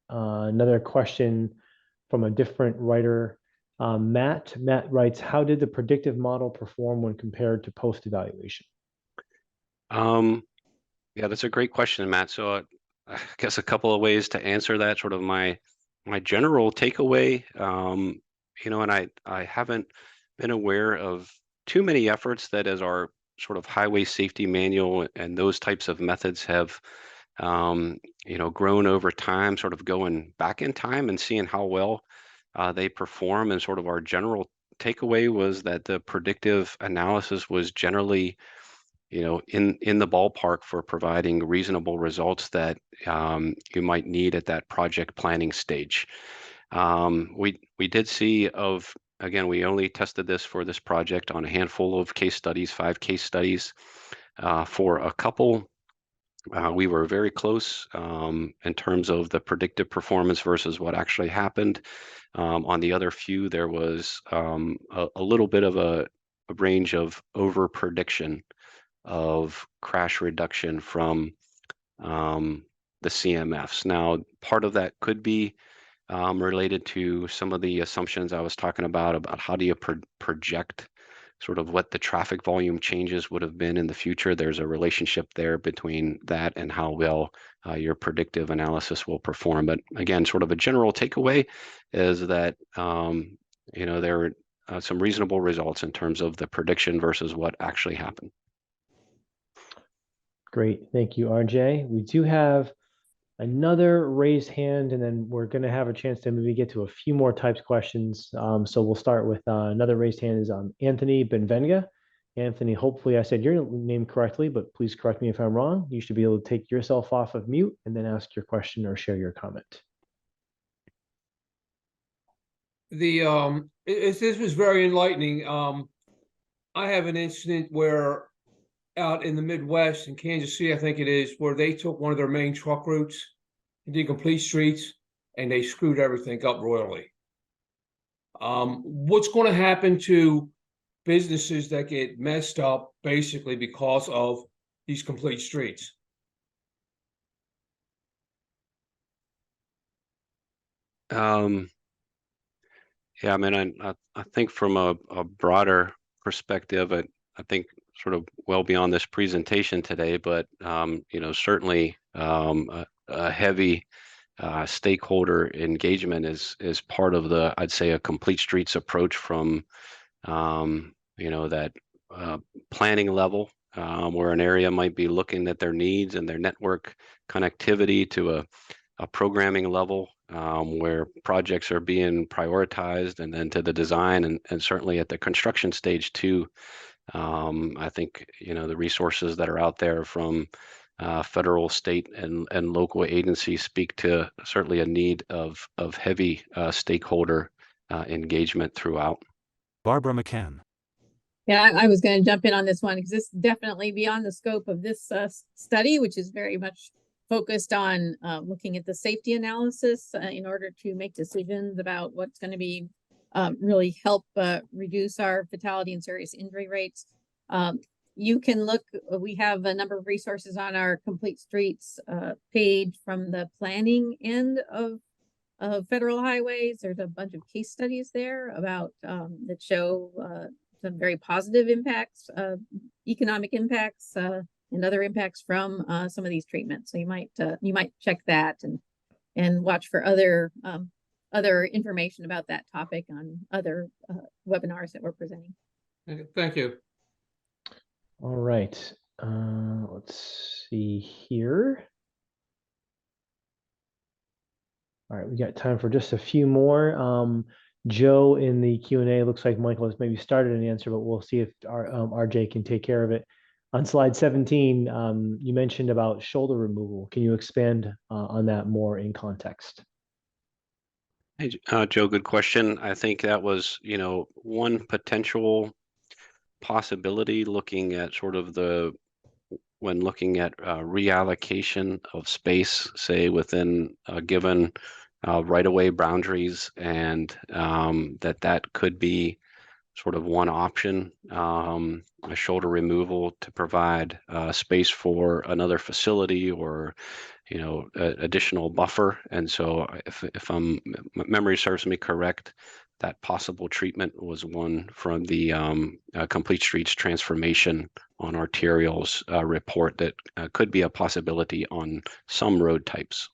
another question from a different writer. Matt writes, "How did the predictive model perform when compared to post-evaluation?" Yeah, that's a great question, Matt. So I guess a couple of ways to answer that. Sort of my general takeaway, and I haven't been aware of too many efforts that as our sort of highway safety manual and those types of methods have grown over time, sort of going back in time and seeing how well they perform. And sort of our general takeaway was that the predictive analysis was generally in the ballpark for providing reasonable results that you might need at that project planning stage. We did see again, we only tested this for this project on a handful of case studies, 5 case studies. For a couple, we were very close in terms of the predictive performance versus what actually happened. On the other few, there was a little bit of a range of over prediction of crash reduction from the CMFs. Now, part of that could be related to some of the assumptions I was talking about how do you project sort of what the traffic volume changes would have been in the future. There's a relationship there between that and how well your predictive analysis will perform. But again, sort of a general takeaway is that there were some reasonable results in terms of the prediction versus what actually happened. Great, thank you, RJ. We do have another raised hand, and then we're going to have a chance to maybe get to a few more types questions. So we'll start with another raised hand is Anthony Benvenga. Anthony, hopefully I said your name correctly, but please correct me if I'm wrong. You should be able to take yourself off of mute and then ask your question or share your comment. This was very enlightening. I have an incident where out in the Midwest in Kansas City, I think it is, where they took one of their main truck routes and did complete streets, and they screwed everything up royally. What's going to happen to businesses that get messed up basically because of these complete streets? Yeah, I mean, I think from a broader perspective, I think sort of well beyond this presentation today, but certainly a heavy stakeholder engagement is part of the, I'd say, a complete streets approach from that planning level, where an area might be looking at their needs and their network connectivity to a programming level, where projects are being prioritized, and then to the design and certainly at the construction stage too. I think the resources that are out there from federal, state, and local agencies speak to certainly a need of heavy stakeholder engagement throughout. Barbara McCann. Yeah, I was going to jump in on this one because this is definitely beyond the scope of this study, which is very much focused on looking at the safety analysis in order to make decisions about what's going to be really help reduce our fatality and serious injury rates. You can look, we have a number of resources on our Complete Streets page from the planning end of federal highways. There's a bunch of case studies there about that show some very positive impacts, economic impacts, and other impacts from some of these treatments. So you might check that and watch for other information about that topic on other webinars that we're presenting. Thank you. All right. Let's see here. All right, we got time for just a few more. Joe in the Q&A, looks like Michael has maybe started an answer, but we'll see if our RJ can take care of it. On slide 17, you mentioned about shoulder removal. Can you expand on that more in context? Hey, Joe, good question. I think that was, one potential possibility looking at sort of when looking at reallocation of space, say within a given right-of-way boundaries, and that could be sort of one option, a shoulder removal to provide space for another facility or additional buffer. And so if memory serves me correct, that possible treatment was one from the Complete Streets Transformation on Arterials report that could be a possibility on some road types.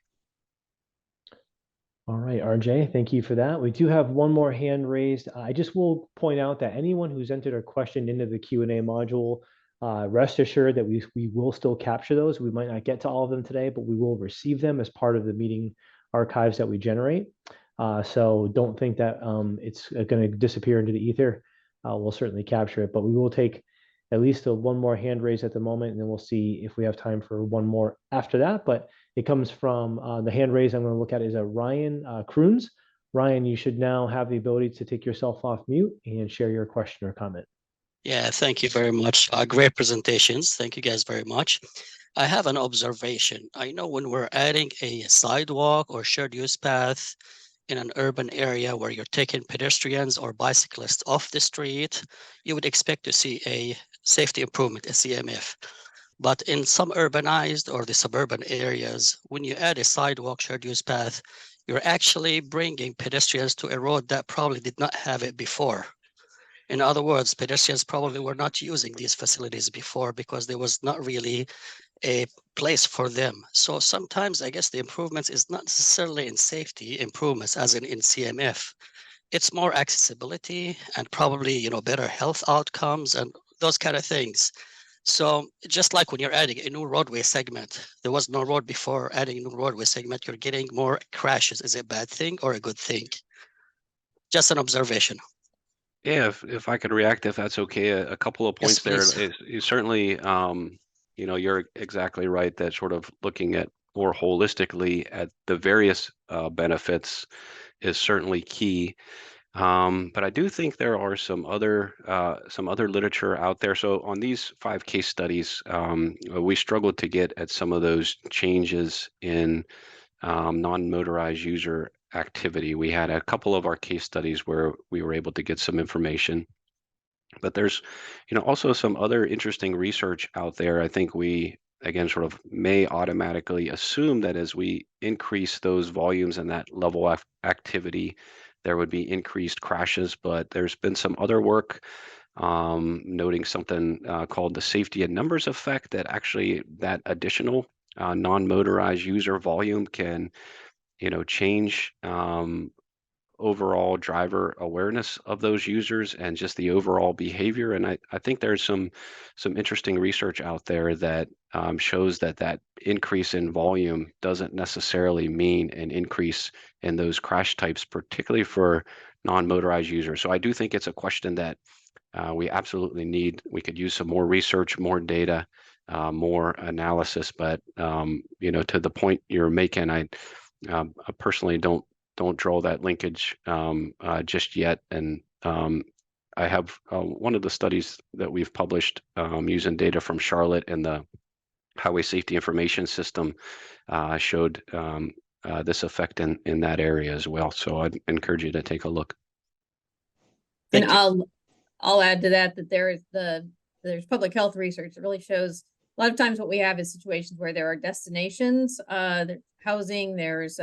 All right, RJ, thank you for that. We do have one more hand raised. I just will point out that anyone who's entered a question into the Q&A module, rest assured that we will still capture those. We might not get to all of them today, but we will receive them as part of the meeting archives that we generate. So don't think that it's going to disappear into the ether. We'll certainly capture it, but we will take at least one more hand raise at the moment, and then we'll see if we have time for one more after that. But it comes from the hand raise I'm going to look at is a Ryan Kroons. Ryan, you should now have the ability to take yourself off mute and share your question or comment. Yeah, thank you very much. Great presentations. Thank you guys very much. I have an observation. I know when we're adding a sidewalk or shared use path in an urban area where you're taking pedestrians or bicyclists off the street, you would expect to see a safety improvement, a CMF. But in some urbanized or the suburban areas, when you add a sidewalk shared use path, you're actually bringing pedestrians to a road that probably did not have it before. In other words, pedestrians probably were not using these facilities before because there was not really a place for them. So sometimes I guess the improvements is not necessarily in safety improvements as in CMF. It's more accessibility and probably, better health outcomes and those kind of things. So just like when you're adding a new roadway segment, there was no road before, adding a new roadway segment, you're getting more crashes. Is it a bad thing or a good thing? Just an observation. Yeah, if I could react, if that's okay, a couple of points there. Is certainly, you're exactly right that sort of looking at more holistically at the various benefits is certainly key. But I do think there are some other literature out there. So on these 5 case studies, we struggled to get at some of those changes in non-motorized user activity. We had a couple of our case studies where we were able to get some information, but there's also some other interesting research out there. I think we again, sort of may automatically assume that as we increase those volumes and that level of activity, there would be increased crashes. But there's been some other work noting something called the safety in numbers effect, that actually that additional non-motorized user volume can, change overall driver awareness of those users and just the overall behavior. And I think there's some interesting research out there that shows that increase in volume doesn't necessarily mean an increase in those crash types, particularly for non-motorized users. So I do think it's a question that we absolutely need. We could use some more research, more data, more analysis. But to the point you're making, I personally don't draw that linkage just yet. And I have one of the studies that we've published using data from Charlotte and the Highway Safety Information System showed this effect in that area as well. So I'd encourage you to take a look. And I'll add to that there's public health research that really shows a lot of times what we have is situations where there are destinations, there's housing, there's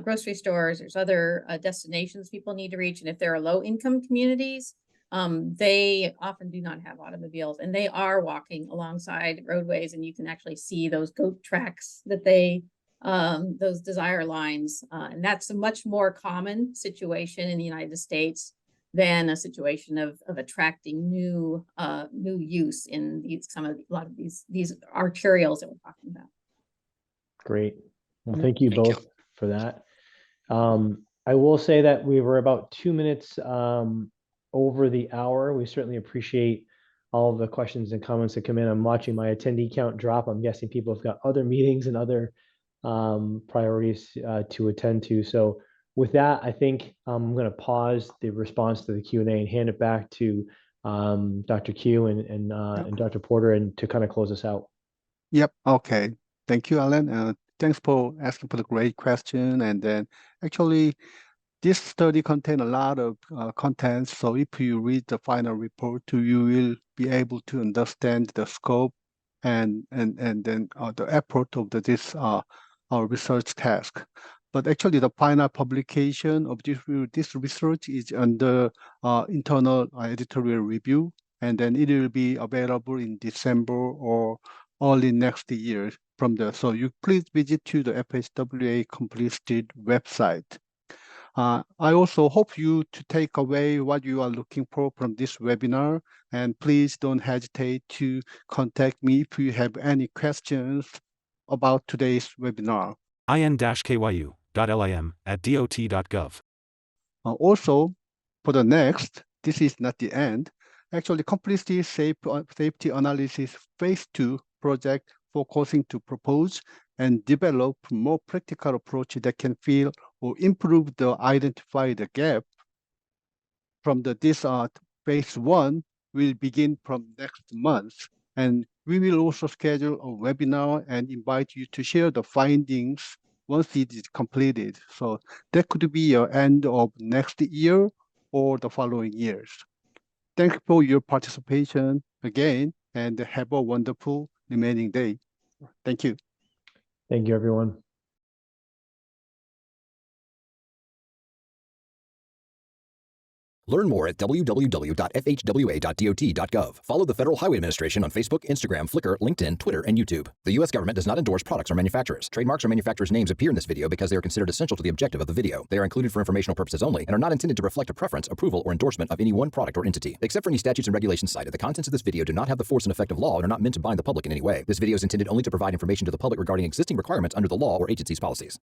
grocery stores, there's other destinations people need to reach. And if there are low income communities, they often do not have automobiles, and they are walking alongside roadways, and you can actually see those goat tracks that those desire lines. And that's a much more common situation in the United States than a situation of attracting new use in a lot of these arterials that we're talking about. Great. Well, thank you Thank both for that. I will say that we were about 2 minutes over the hour. We certainly appreciate all of the questions and comments that come in. I'm watching my attendee count drop. I'm guessing people have got other meetings and other priorities to attend to. So with that, I think I'm going to pause the response to the Q&A and hand it back to Dr. Q and Dr. Porter, and to kind of close us out. Yep. Okay. Thank you, Alan. Thanks for asking for the great question. And then actually, this study contains a lot of contents. So if you read the final report, you will be able to understand the scope and then the effort of this our research task. But actually, the final publication of this research is under internal editorial review, and then it will be available in December or early next year so you please visit to the FHWA Complete Street website. I also hope you to take away what you are looking for from this webinar, and please don't hesitate to contact me if you have any questions about today's webinar. in-kyu.lim@dot.gov. Also, for the next, this is not the end. Actually, Complete Street Safety Analysis Phase 2 project focusing to propose and develop more practical approach that can fill or improve identify the gap from this phase 1 will begin from next month. And we will also schedule a webinar and invite you to share the findings once it is completed. So that could be your end of next year or the following years. Thanks for your participation again, and have a wonderful remaining day. Thank you. Thank you, everyone. Learn more at www.fhwa.dot.gov. Follow the Federal Highway Administration on Facebook, Instagram, Flickr, LinkedIn, Twitter, and YouTube. The U.S. government does not endorse products or manufacturers. Trademarks or manufacturers' names appear in this video because they are considered essential to the objective of the video. They are included for informational purposes only and are not intended to reflect a preference, approval, or endorsement of any one product or entity. Except for any statutes and regulations cited, the contents of this video do not have the force and effect of law and are not meant to bind the public in any way. This video is intended only to provide information to the public regarding existing requirements under the law or agency's policies.